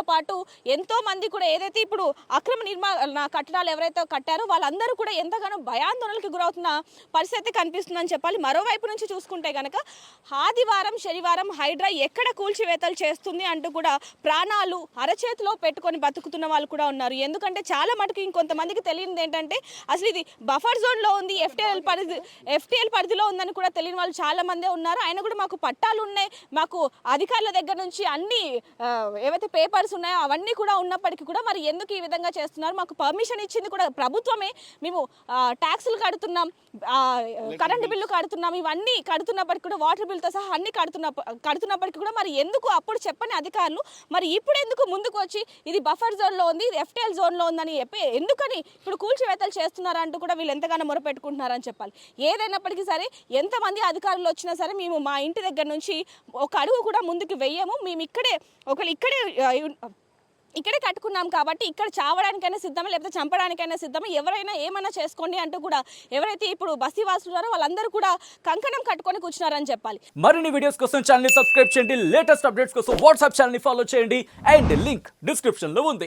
పాటు ఎంతో మంది కూడా ఏదైతే ఇప్పుడు అక్రమ నిర్మాణ కట్టడాలు ఎవరైతే కట్టారో వాళ్ళందరూ కూడా ఎంతగానో భయాందోళనకు గురవుతున్న పరిస్థితి కనిపిస్తుందని చెప్పాలి. మరోవైపు నుంచి చూసుకుంటే కనుక ఆదివారం, శనివారం హైడ్రా ఎక్కడ కూల్చివేతలు చేస్తుంది అంటూ కూడా ప్రాణాలు అరచేతిలో పెట్టుకొని బతుకుతున్న వాళ్ళు కూడా ఉన్నారు. ఎందుకంటే చాలా మటుకు ఇంకొంతమందికి తెలియనిది ఏంటంటే అసలు ఇది బఫర్ జోన్లో ఉంది, FTL పరిధిలో ఉందని కూడా తెలియని వాళ్ళు చాలా మందే ఉన్నారు. ఆయన కూడా మాకు పట్టాలు ఉన్నాయి, మాకు అధికారుల దగ్గర నుంచి అన్ని ఏవైతే పేపర్స్ ఉన్నాయో అవన్నీ కూడా ఉన్నప్పటికీ కూడా మరి ఎందుకు ఈ విధంగా చేస్తున్నారు, మాకు పర్మిషన్ ఇచ్చింది కూడా ప్రభుత్వమే, మేము ట్యాక్సులు కడుతున్నాం, కరెంటు బిల్లు కడుతున్నాం, ఇవన్నీ కడుతున్నప్పటికీ కూడా వాటర్ బిల్తో సహా అన్ని కడుతున్నప్పటికీ కూడా మరి ఎందుకు అప్పుడు చెప్పని అధికారులు మరి ఇప్పుడు ఎందుకు ముందుకు వచ్చి ఇది బఫర్ జోన్లో ఉంది, ఇది FTL జోన్లో ఉందని చెప్పి ఎందుకని ఇప్పుడు కూల్చివేతలు చేస్తున్నారంటూ కూడా వీళ్ళు ఎంతగానో మొరపెట్టుకుంటున్నారని చెప్పాలి. ఏదైనప్పటికీ సరే ఎంతమంది అధికారులు వచ్చినా సరే మేము మా ఇంటి దగ్గర నుంచి ఒక అడుగు కూడా కూడా ముందుకు వెయ్యము, మేము ఇక్కడే ఒకళ్ళు ఇక్కడే కట్టుకున్నాం కాబట్టి ఇక్కడ చావడానికైనా సిద్ధమే, లేకపోతే చంపడానికైనా సిద్ధమే, ఎవరైనా ఏమైనా చేసుకోండి అంటూ కూడా ఎవరైతే ఇప్పుడు బస్తీ వాసులు ఉన్నారో వాళ్ళందరూ కూడా కంకణం కట్టుకొని కూర్చున్నారని చెప్పాలి. మరిన్ని వీడియోస్ కోసం ఛానల్ ని సబ్స్క్రైబ్ చేయండి, లేటెస్ట్ అప్డేట్స్ కోసం వాట్సాప్ ఛానల్ ని ఫాలో చేయండి అండ్ లింక్ డిస్క్రిప్షన్ లో ఉంది.